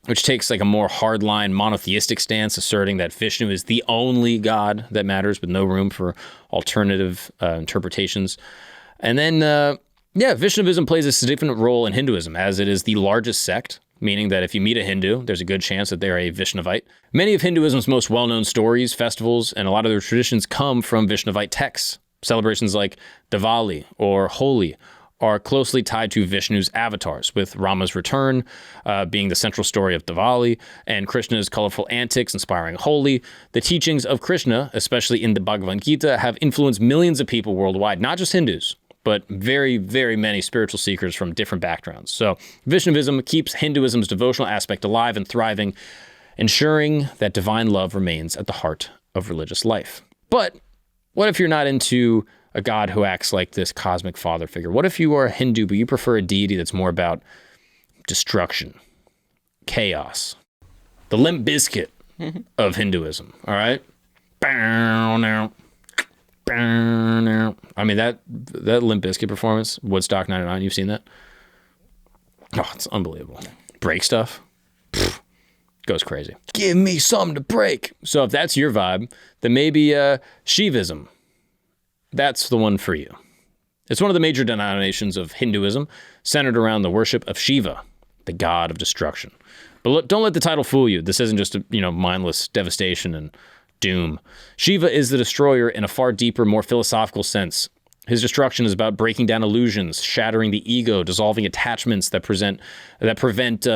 which takes like a more hardline monotheistic stance, asserting that Vishnu is the only God that matters with no room for alternative interpretations. And then, Vaishnavism plays a significant role in Hinduism, as it is the largest sect, meaning that if you meet a Hindu, there's a good chance that they're a Vaishnavite. Many of Hinduism's most well-known stories, festivals, and a lot of their traditions come from Vaishnavite texts. Celebrations like Diwali or Holi are closely tied to Vishnu's avatars, with Rama's return being the central story of Diwali, and Krishna's colorful antics inspiring Holi. The teachings of Krishna, especially in the Bhagavad Gita, have influenced millions of people worldwide, not just Hindus, but very, very many spiritual seekers from different backgrounds. So Vaishnavism keeps Hinduism's devotional aspect alive and thriving, ensuring that divine love remains at the heart of religious life. But what if you're not into a god who acts like this cosmic father figure? What if you are a Hindu, but you prefer a deity that's more about destruction, chaos, the Limp Bizkit of Hinduism, all right? I mean, that Limp Bizkit performance, Woodstock 99, you've seen that? Oh, it's unbelievable. Break stuff, goes crazy. Give me something to break. So if that's your vibe, then maybe Shaivism. That's the one for you. It's one of the major denominations of Hinduism, centered around the worship of Shiva, the god of destruction. But don't let the title fool you. This isn't just mindless devastation and doom. Shiva is the destroyer in a far deeper, more philosophical sense. His destruction is about breaking down illusions, shattering the ego, dissolving attachments that prevent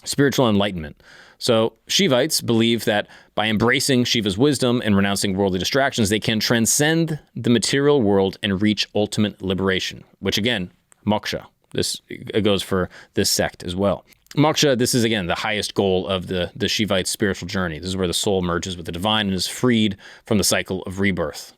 spiritual enlightenment. So Shivites believe that by embracing Shiva's wisdom and renouncing worldly distractions, they can transcend the material world and reach ultimate liberation, which again, moksha. This goes for this sect as well. Moksha, this is again the highest goal of the Shivite spiritual journey. This is where the soul merges with the divine and is freed from the cycle of rebirth.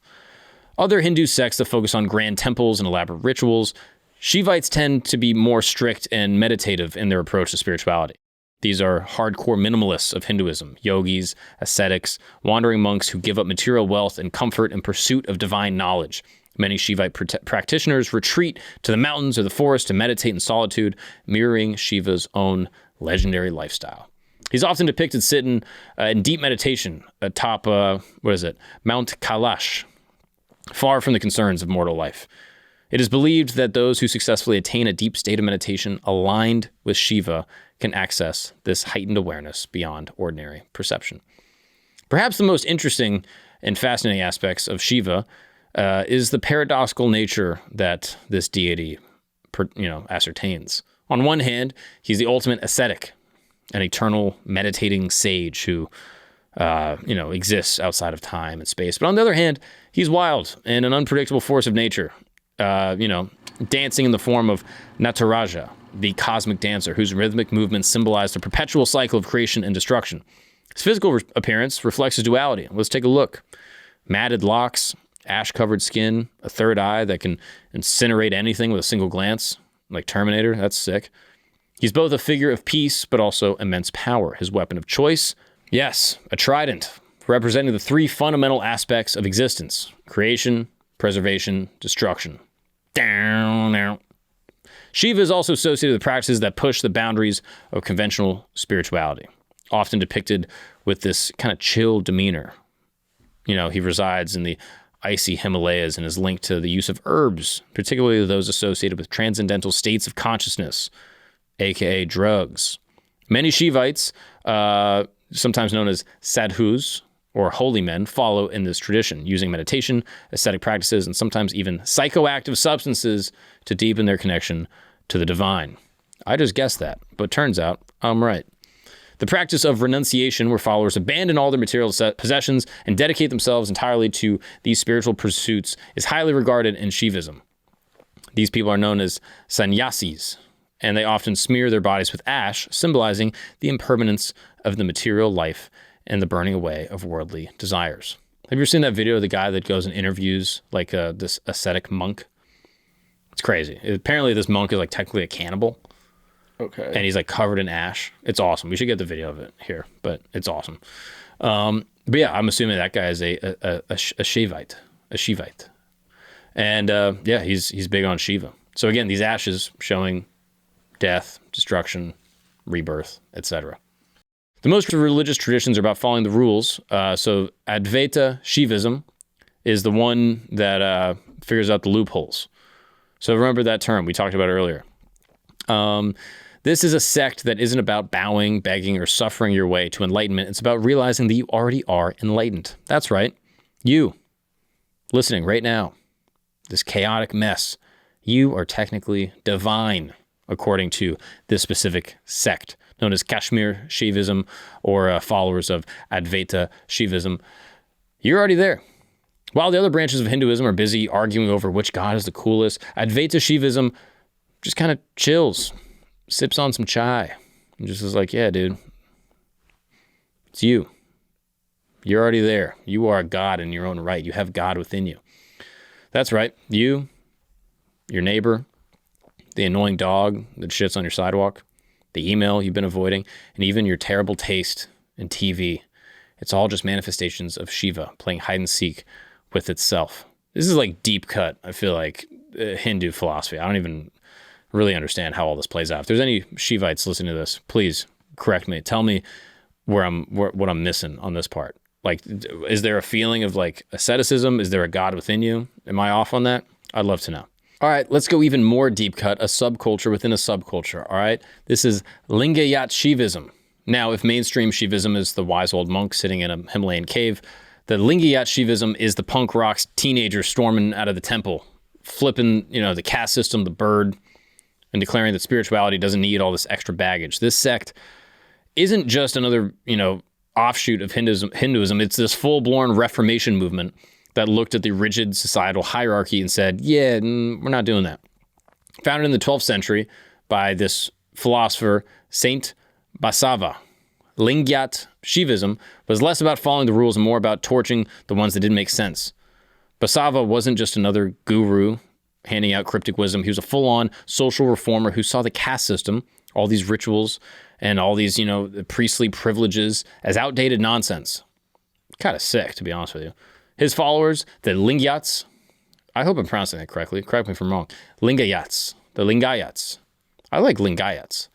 Other Hindu sects that focus on grand temples and elaborate rituals, Shivites tend to be more strict and meditative in their approach to spirituality. These are hardcore minimalists of Hinduism, yogis, ascetics, wandering monks who give up material wealth and comfort in pursuit of divine knowledge. Many Shivite practitioners retreat to the mountains or the forest to meditate in solitude, mirroring Shiva's own legendary lifestyle. He's often depicted sitting in deep meditation atop, Mount Kailash, far from the concerns of mortal life. It is believed that those who successfully attain a deep state of meditation aligned with Shiva can access this heightened awareness beyond ordinary perception. Perhaps the most interesting and fascinating aspects of Shiva is the paradoxical nature that this deity, ascertains. On one hand, he's the ultimate ascetic, an eternal meditating sage who exists outside of time and space. But on the other hand, he's wild and an unpredictable force of nature, dancing in the form of Nataraja, the cosmic dancer, whose rhythmic movements symbolize the perpetual cycle of creation and destruction. His physical appearance reflects his duality. Let's take a look. Matted locks, ash-covered skin, a third eye that can incinerate anything with a single glance, like Terminator. That's sick. He's both a figure of peace, but also immense power. His weapon of choice, yes, a trident, representing the three fundamental aspects of existence: creation, preservation, destruction. Down. Shiva is also associated with practices that push the boundaries of conventional spirituality, often depicted with this kind of chill demeanor. He resides in the icy Himalayas and is linked to the use of herbs, particularly those associated with transcendental states of consciousness, aka drugs. Many Shivites, sometimes known as sadhus or holy men, follow in this tradition, using meditation, ascetic practices, and sometimes even psychoactive substances to deepen their connection to the divine. I just guessed that, but turns out I'm right. The practice of renunciation, where followers abandon all their material possessions and dedicate themselves entirely to these spiritual pursuits, is highly regarded in Shaivism. These people are known as sannyasis, and they often smear their bodies with ash, symbolizing the impermanence of the material life and the burning away of worldly desires. Have you ever seen that video of the guy that goes and interviews this ascetic monk? It's crazy. Apparently this monk is technically a cannibal. Okay. And he's covered in ash. It's awesome. We should get the video of it here, but it's awesome. But yeah, I'm assuming that guy is a Shivite. And he's big on Shiva. So again, these ashes showing death, destruction, rebirth, etc. The most religious traditions are about following the rules. So Advaita Shaivism is the one that figures out the loopholes. So remember that term we talked about earlier. This is a sect that isn't about bowing, begging, or suffering your way to enlightenment. It's about realizing that you already are enlightened. That's right. You, listening right now, this chaotic mess, you are technically divine, according to this specific sect, known as Kashmir Shaivism, or followers of Advaita Shaivism. You're already there. While the other branches of Hinduism are busy arguing over which god is the coolest, Advaita Shaivism just kind of chills, sips on some chai, and just is like, yeah, dude, it's you. You're already there. You are a god in your own right. You have God within you. That's right. You, your neighbor, the annoying dog that shits on your sidewalk, the email you've been avoiding, and even your terrible taste in TV. It's all just manifestations of Shiva playing hide and seek with itself. This is deep cut, I feel like, Hindu philosophy. I don't even really understand how all this plays out. If there's any Shivites listening to this, please correct me. Tell me what I'm missing on this part. Is there a feeling of asceticism? Is there a God within you? Am I off on that? I'd love to know. All right, let's go even more deep cut, a subculture within a subculture. All right, this is Lingayat Shaivism. Now, if mainstream Shaivism is the wise old monk sitting in a Himalayan cave, the Lingayat Shaivism is the punk rock teenager storming out of the temple, flipping, the caste system, the bird, and declaring that spirituality doesn't need all this extra baggage. This sect isn't just another, offshoot of Hinduism. It's this full-blown Reformation movement that looked at the rigid societal hierarchy and said, yeah, we're not doing that. Founded in the 12th century by this philosopher, Saint Basava, Lingayat Shaivism was less about following the rules and more about torching the ones that didn't make sense. Basava wasn't just another guru handing out cryptic wisdom. He was a full-on social reformer who saw the caste system, all these rituals, and all these, priestly privileges as outdated nonsense. Kind of sick, to be honest with you. His followers, the Lingayats, I hope I'm pronouncing that correctly. Correct me if I'm wrong. The Lingayats. I like Lingayats.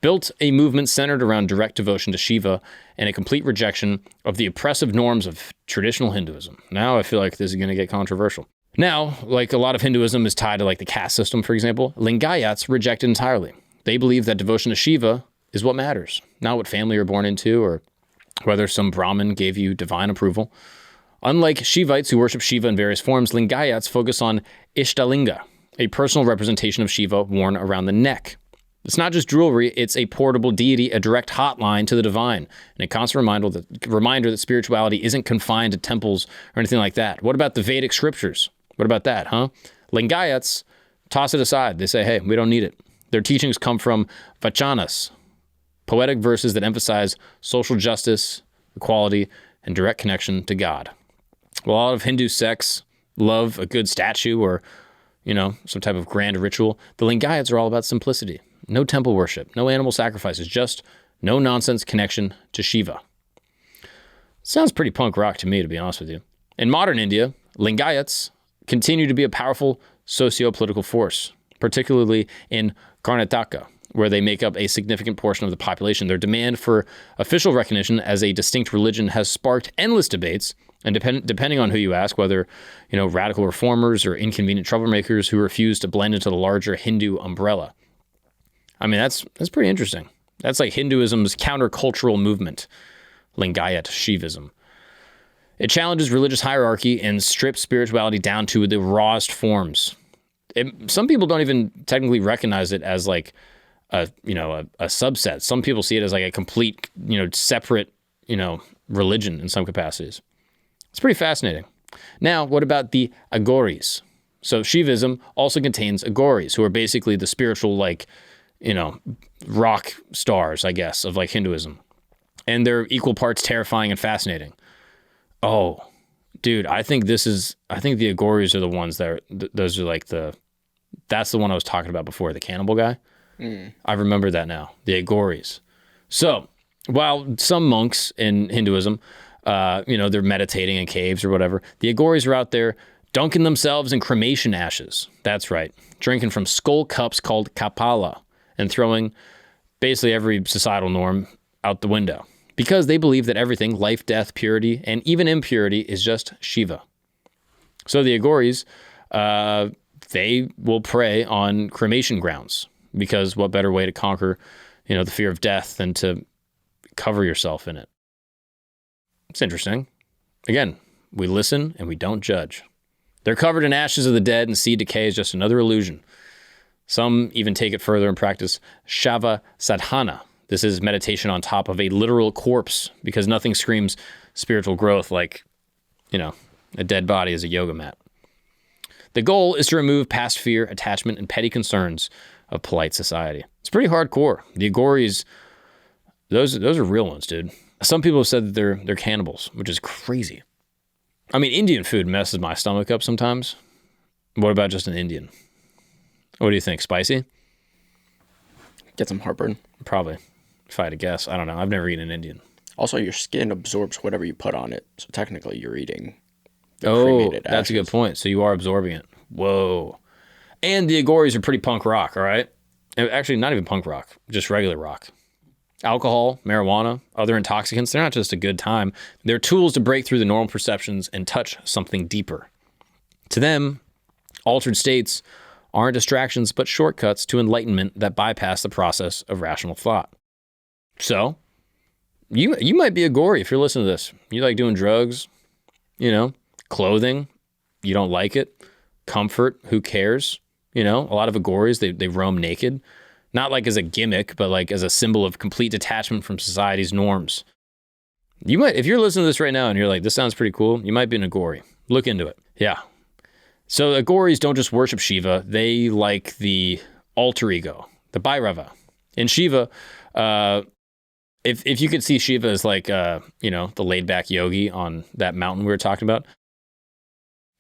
Built a movement centered around direct devotion to Shiva and a complete rejection of the oppressive norms of traditional Hinduism. Now I feel like this is going to get controversial. Now, like a lot of Hinduism is tied to like the caste system, for example, Lingayats reject it entirely. They believe that devotion to Shiva is what matters, not what family you're born into or whether some Brahmin gave you divine approval. Unlike Shivites who worship Shiva in various forms, Lingayats focus on Ishtalinga, a personal representation of Shiva worn around the neck. It's not just jewelry, it's a portable deity, a direct hotline to the divine, and a constant reminder that spirituality isn't confined to temples or anything like that. What about the Vedic scriptures? What about that, huh? Lingayats toss it aside. They say, hey, we don't need it. Their teachings come from vachanas, poetic verses that emphasize social justice, equality, and direct connection to God. While a lot of Hindu sects love a good statue or, some type of grand ritual, the Lingayats are all about simplicity. No temple worship, no animal sacrifices, just no-nonsense connection to Shiva. Sounds pretty punk rock to me, to be honest with you. In modern India, Lingayats continue to be a powerful socio-political force, particularly in Karnataka, where they make up a significant portion of the population. Their demand for official recognition as a distinct religion has sparked endless debates, and depending on who you ask, whether, radical reformers or inconvenient troublemakers who refuse to blend into the larger Hindu umbrella. I mean, that's pretty interesting. That's like Hinduism's countercultural movement, Lingayat Shaivism. It challenges religious hierarchy and strips spirituality down to the rawest forms. Some people don't even technically recognize it as like a subset. Some people see it as like a complete, separate, religion in some capacities. It's pretty fascinating. Now, what about the Aghoris? So Shaivism also contains Aghoris, who are basically the spiritual, rock stars, I guess, of like Hinduism. And they're equal parts terrifying and fascinating. Oh, dude, I think the Aghoris are the ones those are like that's the one I was talking about before, the cannibal guy. I remember that now, the Aghoris. So while some monks in Hinduism, they're meditating in caves or whatever, the Aghoris are out there dunking themselves in cremation ashes. That's right. Drinking from skull cups called kapala and throwing basically every societal norm out the window because they believe that everything, life, death, purity, and even impurity is just Shiva. So the Aghoris, they will prey on cremation grounds because what better way to conquer, the fear of death than to cover yourself in it. It's interesting. Again, we listen and we don't judge. They're covered in ashes of the dead and see decay is just another illusion. Some even take it further and practice Shava Sadhana. This is meditation on top of a literal corpse because nothing screams spiritual growth like, a dead body is a yoga mat. The goal is to remove past fear, attachment, and petty concerns of polite society. It's pretty hardcore. The Aghoris, those are real ones, dude. Some people have said that they're cannibals, which is crazy. I mean, Indian food messes my stomach up sometimes. What about just an Indian? What do you think? Spicy? Get some heartburn. Probably. If I had to guess. I don't know. I've never eaten an Indian. Also, your skin absorbs whatever you put on it. So technically, you're eating the cremated ashes. That's a good point. So you are absorbing it. Whoa. And the Aghoris are pretty punk rock, all right? Actually, not even punk rock. Just regular rock. Alcohol, marijuana, other intoxicants, they're not just a good time. They're tools to break through the normal perceptions and touch something deeper. To them, altered states aren't distractions, but shortcuts to enlightenment that bypass the process of rational thought. So, You might be a gory if you're listening to this. You like doing drugs, clothing, you don't like it. Comfort, who cares? A lot of Aghoris, they roam naked. Not like as a gimmick, but like as a symbol of complete detachment from society's norms. You might, if you're listening to this right now and you're like, this sounds pretty cool, you might be an Aghori. Look into it. Yeah. So Aghoris don't just worship Shiva, they like the alter ego, the Bhairava. In Shiva, if you could see Shiva as like, the laid back yogi on that mountain we were talking about,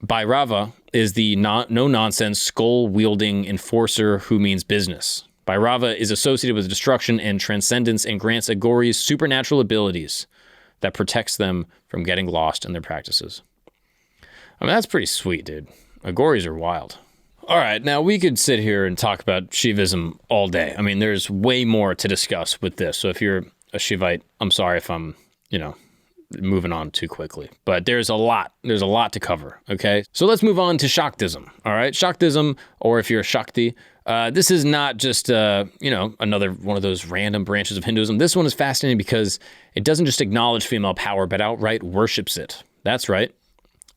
Bhairava is the no-nonsense, skull-wielding enforcer who means business. Bhairava is associated with destruction and transcendence and grants Aghoris supernatural abilities that protects them from getting lost in their practices. I mean, that's pretty sweet, dude. Aghoris are wild. All right, now we could sit here and talk about Shaivism all day. I mean, there's way more to discuss with this. So if you're a Shaivite, I'm sorry if I'm, moving on too quickly. But there's a lot to cover, okay? So let's move on to Shaktism, all right? Shaktism, or if you're a Shakti, this is not just, another one of those random branches of Hinduism. This one is fascinating because it doesn't just acknowledge female power, but outright worships it. That's right.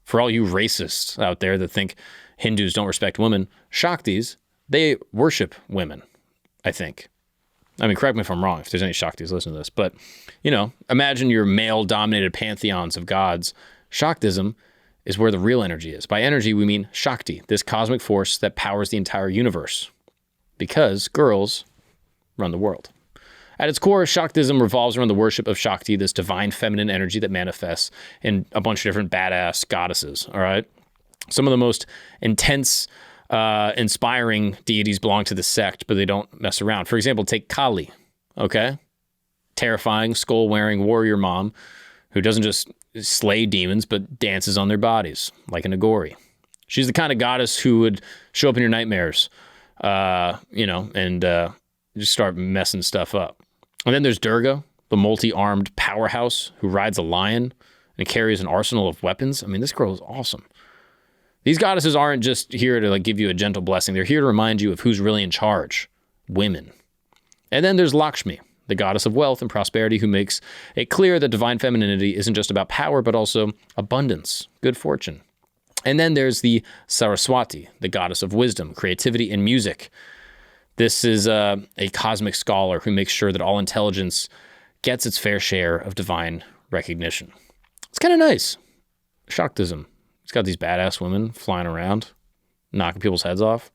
For all you racists out there that think Hindus don't respect women, Shaktis, they worship women, I think. I mean, correct me if I'm wrong, if there's any Shaktis listening to this, but, imagine your male-dominated pantheons of gods. Shaktism is where the real energy is. By energy, we mean Shakti, this cosmic force that powers the entire universe. Because girls run the world. At its core, Shaktism revolves around the worship of Shakti, this divine feminine energy that manifests in a bunch of different badass goddesses, all right? Some of the most intense, inspiring deities belong to the sect, but they don't mess around. For example, take Kali, okay? Terrifying, skull-wearing warrior mom who doesn't just slay demons, but dances on their bodies, like an Aghori. She's the kind of goddess who would show up in your nightmares, and just start messing stuff up. And then there's Durga, the multi-armed powerhouse who rides a lion and carries an arsenal of weapons. I mean, this girl is awesome. These goddesses aren't just here to give you a gentle blessing. They're here to remind you of who's really in charge, women. And then there's Lakshmi, the goddess of wealth and prosperity, who makes it clear that divine femininity isn't just about power, but also abundance, good fortune. And then there's the Saraswati, the goddess of wisdom, creativity, and music. This is a cosmic scholar who makes sure that all intelligence gets its fair share of divine recognition. It's kind of nice. Shaktism. It's got these badass women flying around, knocking people's heads off.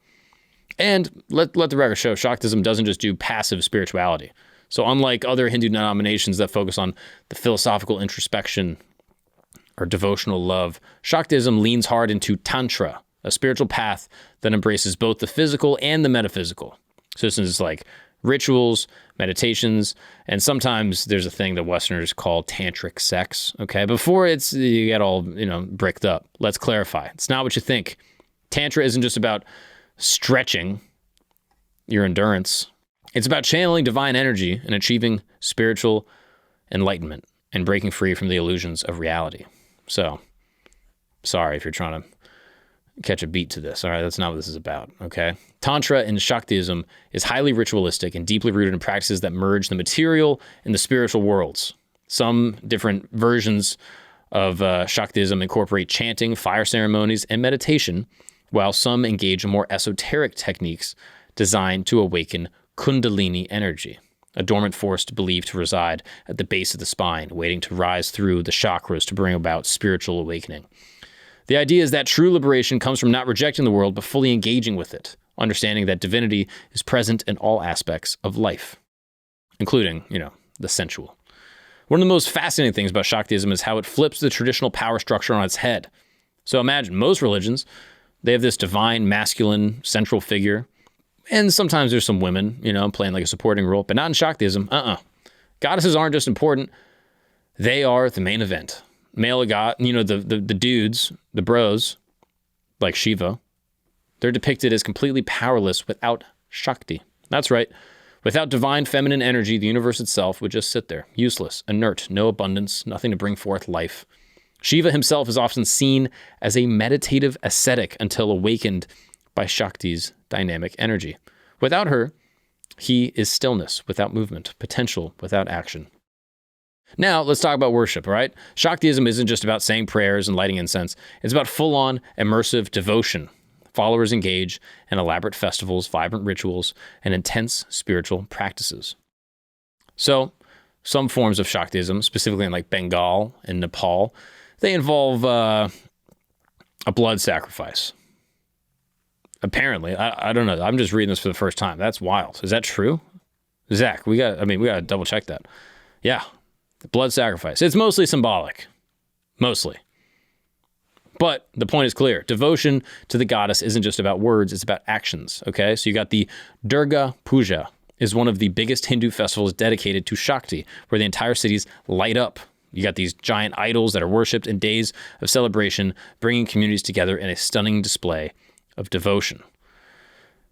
And let the record show, Shaktism doesn't just do passive spirituality. So unlike other Hindu denominations that focus on the philosophical introspection or devotional love, Shaktism leans hard into Tantra, a spiritual path that embraces both the physical and the metaphysical. So this is like rituals, meditations, and sometimes there's a thing that Westerners call tantric sex, okay? Before you get all, bricked up. Let's clarify. It's not what you think. Tantra isn't just about stretching your endurance. It's about channeling divine energy and achieving spiritual enlightenment and breaking free from the illusions of reality. So, sorry if you're trying to catch a beat to this. All right, that's not what this is about, okay? Tantra and Shaktism is highly ritualistic and deeply rooted in practices that merge the material and the spiritual worlds. Some different versions of Shaktism incorporate chanting, fire ceremonies, and meditation, while some engage in more esoteric techniques designed to awaken Kundalini energy, a dormant force believed to reside at the base of the spine, waiting to rise through the chakras to bring about spiritual awakening. The idea is that true liberation comes from not rejecting the world, but fully engaging with it, understanding that divinity is present in all aspects of life, including, the sensual. One of the most fascinating things about Shaktism is how it flips the traditional power structure on its head. So imagine most religions, they have this divine, masculine, central figure, and sometimes there's some women, playing like a supporting role, but not in Shaktism. Goddesses aren't just important, they are the main event. Male god, the dudes, the bros, like Shiva, they're depicted as completely powerless without Shakti. That's right. Without divine feminine energy, the universe itself would just sit there, useless, inert, no abundance, nothing to bring forth life. Shiva himself is often seen as a meditative ascetic until awakened by Shakti's dynamic energy. Without her, he is stillness without movement, potential without action. Now, let's talk about worship, all right? Shaktism isn't just about saying prayers and lighting incense. It's about full-on immersive devotion. Followers engage in elaborate festivals, vibrant rituals, and intense spiritual practices. So, some forms of Shaktism, specifically in like Bengal and Nepal, they involve a blood sacrifice. Apparently, I don't know. I'm just reading this for the first time. That's wild. Is that true? Zach, we got to double check that. Yeah, blood sacrifice. It's mostly symbolic. Mostly. But the point is clear. Devotion to the goddess isn't just about words, it's about actions, okay? So you got the Durga Puja is one of the biggest Hindu festivals dedicated to Shakti, where the entire cities light up. You got these giant idols that are worshipped in days of celebration, bringing communities together in a stunning display of devotion.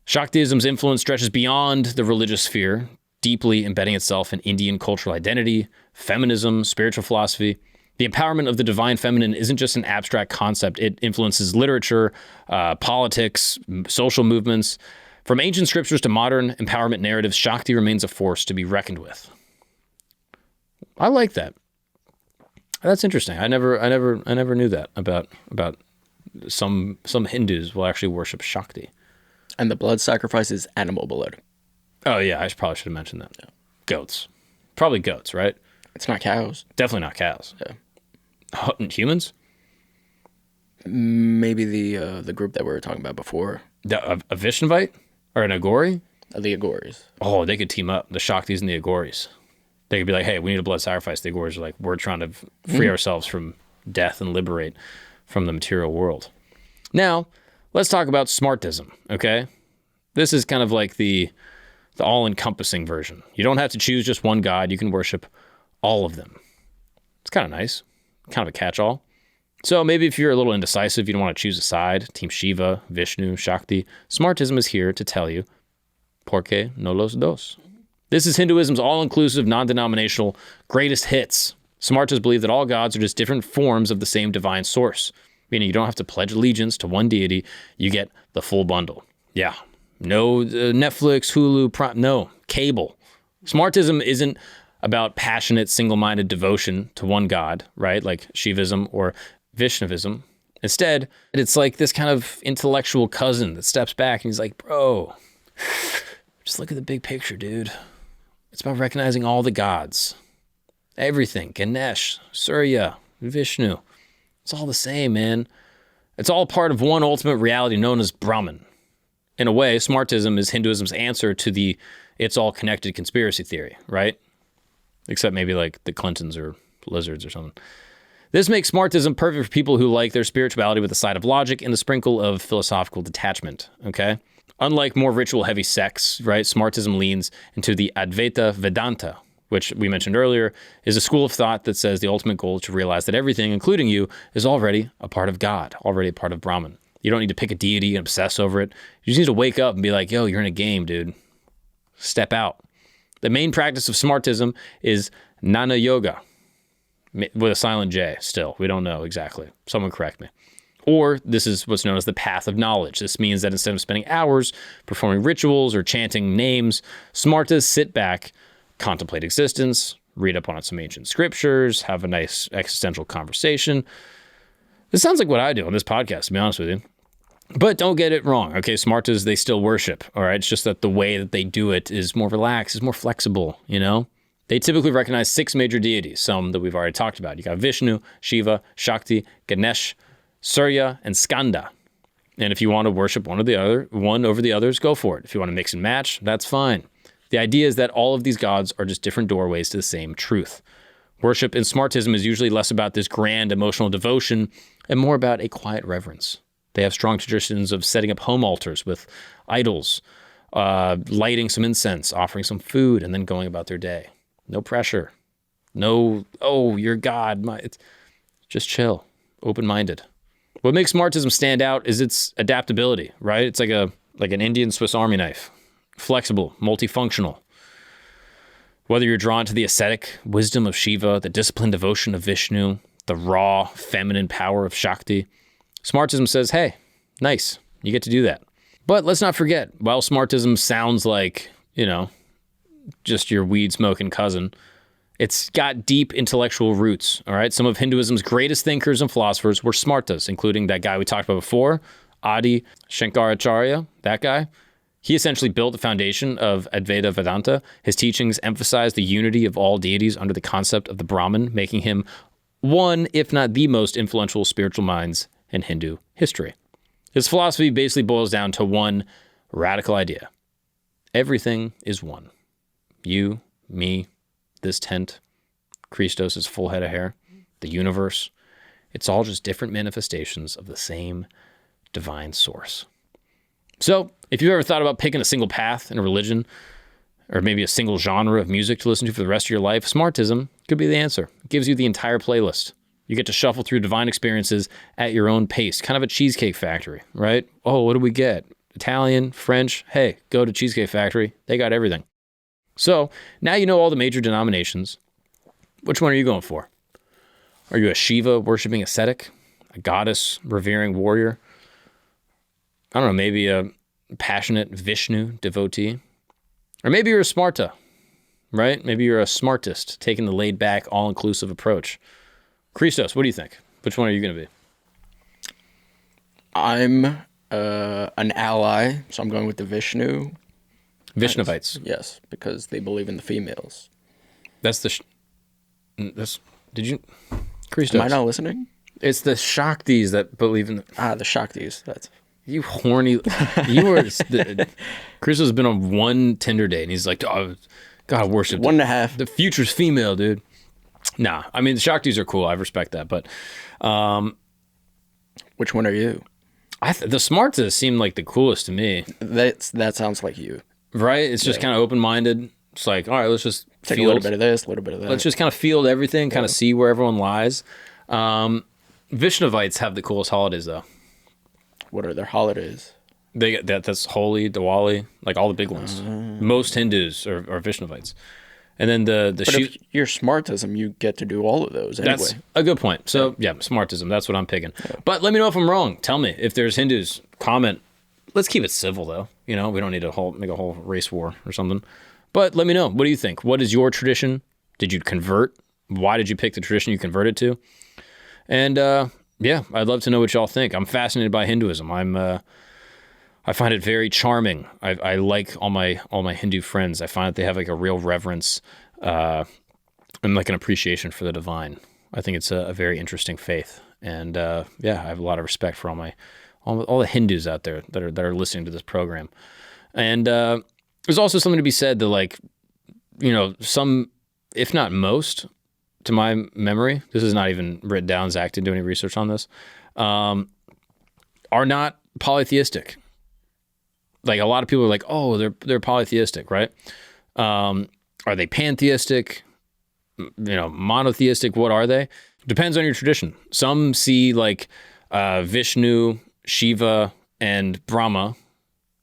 Shaktism's influence stretches beyond the religious sphere, deeply embedding itself in Indian cultural identity, feminism, spiritual philosophy. The empowerment of the divine feminine isn't just an abstract concept. It influences literature, politics, social movements. From ancient scriptures to modern empowerment narratives, Shakti remains a force to be reckoned with. I like that. That's interesting. I never knew that about some Hindus will actually worship Shakti. And the blood sacrifice is animal blood. Oh yeah, I probably should have mentioned that. Yeah. Goats. Probably goats, right? It's not cows. Definitely not cows. Yeah. Humans? Maybe the group that we were talking about before. A Vaishnavite? Or an Agori? The Aghoris. Oh, they could team up. The Shaktis and the Aghoris. They could be like, hey, we need a blood sacrifice. The Aghoris are like, we're trying to free ourselves from death and liberate from the material world. Now, let's talk about Smartism, okay? This is kind of like the all-encompassing version. You don't have to choose just one god. You can worship all of them. It's kind of nice. Kind of a catch-all. So maybe if you're a little indecisive, you don't want to choose a side, Team Shiva, Vishnu, Shakti, Smartism is here to tell you, porque no los dos. This is Hinduism's all-inclusive, non-denominational greatest hits. Smartists believe that all gods are just different forms of the same divine source, meaning you don't have to pledge allegiance to one deity. You get the full bundle. Yeah. No Netflix, Hulu, Prime, no, cable. Smartism isn't about passionate, single-minded devotion to one god, right? Like Shivism or Vaishnavism. Instead, it's like this kind of intellectual cousin that steps back and he's like, bro, just look at the big picture, dude. It's about recognizing all the gods. Everything. Ganesh, Surya, Vishnu. It's all the same, man. It's all part of one ultimate reality known as Brahman. In a way, Smartism is Hinduism's answer to the it's all connected conspiracy theory, right? Except maybe like the Clintons or lizards or something. This makes Smartism perfect for people who like their spirituality with a side of logic and a sprinkle of philosophical detachment, okay? Unlike more ritual-heavy sects, right, Smartism leans into the Advaita Vedanta, which we mentioned earlier, is a school of thought that says the ultimate goal is to realize that everything, including you, is already a part of God, already a part of Brahman. You don't need to pick a deity and obsess over it. You just need to wake up and be like, yo, you're in a game, dude. Step out. The main practice of Smartism is Jnana Yoga, with a silent J still. We don't know exactly. Someone correct me. Or this is what's known as the path of knowledge. This means that instead of spending hours performing rituals or chanting names, Smartists sit back, contemplate existence, read up on some ancient scriptures, have a nice existential conversation. This sounds like what I do on this podcast, to be honest with you. But don't get it wrong, okay? Smartists, they still worship, all right? It's just that the way that they do it is more relaxed, is more flexible, you know? They typically recognize 6 major deities, some that we've already talked about. You got Vishnu, Shiva, Shakti, Ganesh, Surya, and Skanda. And if you want to worship one over the others, go for it. If you want to mix and match, that's fine. The idea is that all of these gods are just different doorways to the same truth. Worship in Smartism is usually less about this grand emotional devotion and more about a quiet reverence. They have strong traditions of setting up home altars with idols, lighting some incense, offering some food, and then going about their day. No pressure. No, oh, you're God. It's just chill, open-minded. What makes Smartism stand out is its adaptability, right? It's like an Indian Swiss Army knife. Flexible, multifunctional. Whether you're drawn to the ascetic wisdom of Shiva, the disciplined devotion of Vishnu, the raw, feminine power of Shakti, Smartism says, hey, nice, you get to do that. But let's not forget, while Smartism sounds like, just your weed-smoking cousin, It's got deep intellectual roots, all right? Some of Hinduism's greatest thinkers and philosophers were Smartas, including that guy we talked about before, Adi Shankaracharya, that guy. He essentially built the foundation of Advaita Vedanta. His teachings emphasize the unity of all deities under the concept of the Brahman, making him one, if not the most influential spiritual minds in Hindu history. His philosophy basically boils down to one radical idea. Everything is one. You, me, this tent, Christos' full head of hair, the universe. It's all just different manifestations of the same divine source. So, if you've ever thought about picking a single path in a religion, or maybe a single genre of music to listen to for the rest of your life, Smartism could be the answer. It gives you the entire playlist. You get to shuffle through divine experiences at your own pace, kind of a Cheesecake Factory, right? Oh, what do we get? Italian, French, hey, go to Cheesecake Factory. They got everything. So now you know all the major denominations. Which one are you going for? Are you a Shiva worshiping ascetic? A goddess revering warrior? I don't know, maybe a passionate Vishnu devotee? Or maybe you're a Smarta, right? Maybe you're a Smartist, taking the laid back, all-inclusive approach. Christos, what do you think? Which one are you going to be? I'm an ally, so I'm going with the Vishnu. Vaishnavites. Yes, because they believe in the females. That's the... Did you... Christos. Am I not listening? It's the Shaktis that believe in... The Shaktis. That's... You horny... You were... Christos has been on one Tinder date, and he's like, oh, God, worship... 1.5. The future's female, dude. Nah, I mean, the Shaktis are cool. I respect that, but... Which one are you? The Smartas seem like the coolest to me. That sounds like you. Right? It's just kind of open-minded. It's like, all right, let's just take a little bit of this, a little bit of that. Let's just kind of field everything, kind of see where everyone lies. Vaishnavites have the coolest holidays, though. What are their holidays? They that's Holi, Diwali, like all the big ones. Most Hindus are Vaishnavites. And then but if you're Smartism, you get to do all of those anyway. That's a good point. So, yeah, Smartism, that's what I'm picking. Yeah. But let me know if I'm wrong. Tell me. If there's Hindus, comment. Let's keep it civil, though. You know, we don't need to make a whole race war or something. But let me know. What do you think? What is your tradition? Did you convert? Why did you pick the tradition you converted to? And, yeah, I'd love to know what y'all think. I'm fascinated by Hinduism. I find it very charming. I like all my Hindu friends. I find that they have like a real reverence and like an appreciation for the divine. I think it's a very interesting faith, and yeah, I have a lot of respect for all the Hindus out there that are listening to this program. And there's also something to be said that, like, you know, some, if not most, to my memory, this is not even written down. Zach didn't do any research on this. Are not polytheistic. Like, a lot of people are like, oh, they're polytheistic, right? Are they pantheistic? You know, monotheistic? What are they? Depends on your tradition. Some see like Vishnu, Shiva, and Brahma,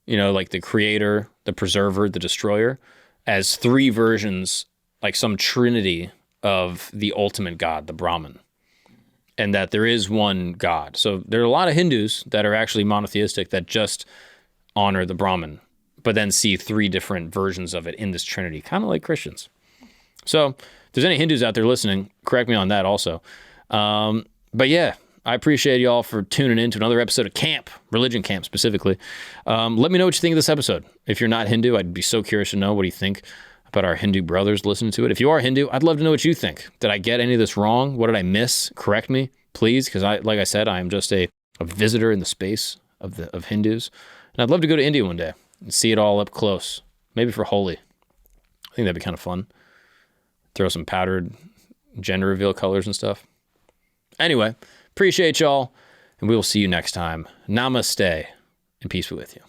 you know, like the creator, the preserver, the destroyer, as three versions, like some trinity of the ultimate God, the Brahman, and that there is one God. So there are a lot of Hindus that are actually monotheistic that just honor the Brahman, but then see three different versions of it in this trinity, kind of like Christians. So if there's any Hindus out there listening, correct me on that also. But yeah, I appreciate y'all for tuning in to another episode of Camp, Religion Camp specifically. Let me know what you think of this episode. If you're not Hindu, I'd be so curious to know what you think about our Hindu brothers listening to it. If you are Hindu, I'd love to know what you think. Did I get any of this wrong? What did I miss? Correct me, please, because like I said, I am just a visitor in the space of Hindus. And I'd love to go to India one day and see it all up close. Maybe for Holi. I think that'd be kind of fun. Throw some powdered gender reveal colors and stuff. Anyway, appreciate y'all, and we will see you next time. Namaste, and peace be with you.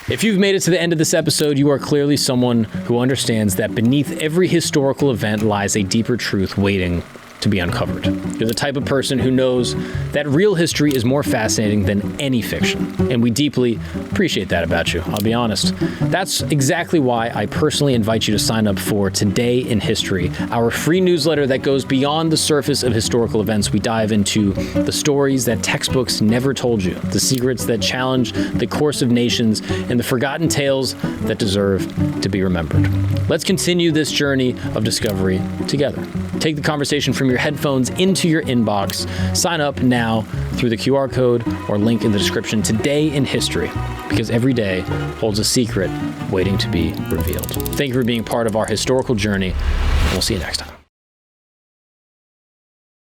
If you've made it to the end of this episode, you are clearly someone who understands that beneath every historical event lies a deeper truth waiting to be uncovered. You're the type of person who knows that real history is more fascinating than any fiction, and we deeply appreciate that about you, I'll be honest. That's exactly why I personally invite you to sign up for Today in History, our free newsletter that goes beyond the surface of historical events. We dive into the stories that textbooks never told you, the secrets that challenge the course of nations, and the forgotten tales that deserve to be remembered. Let's continue this journey of discovery together. Take the conversation from your headphones into your inbox. Sign up now through the QR code or link in the description. Today in History, because every day holds a secret waiting to be revealed. Thank you for being part of our historical journey, and we'll see you next time.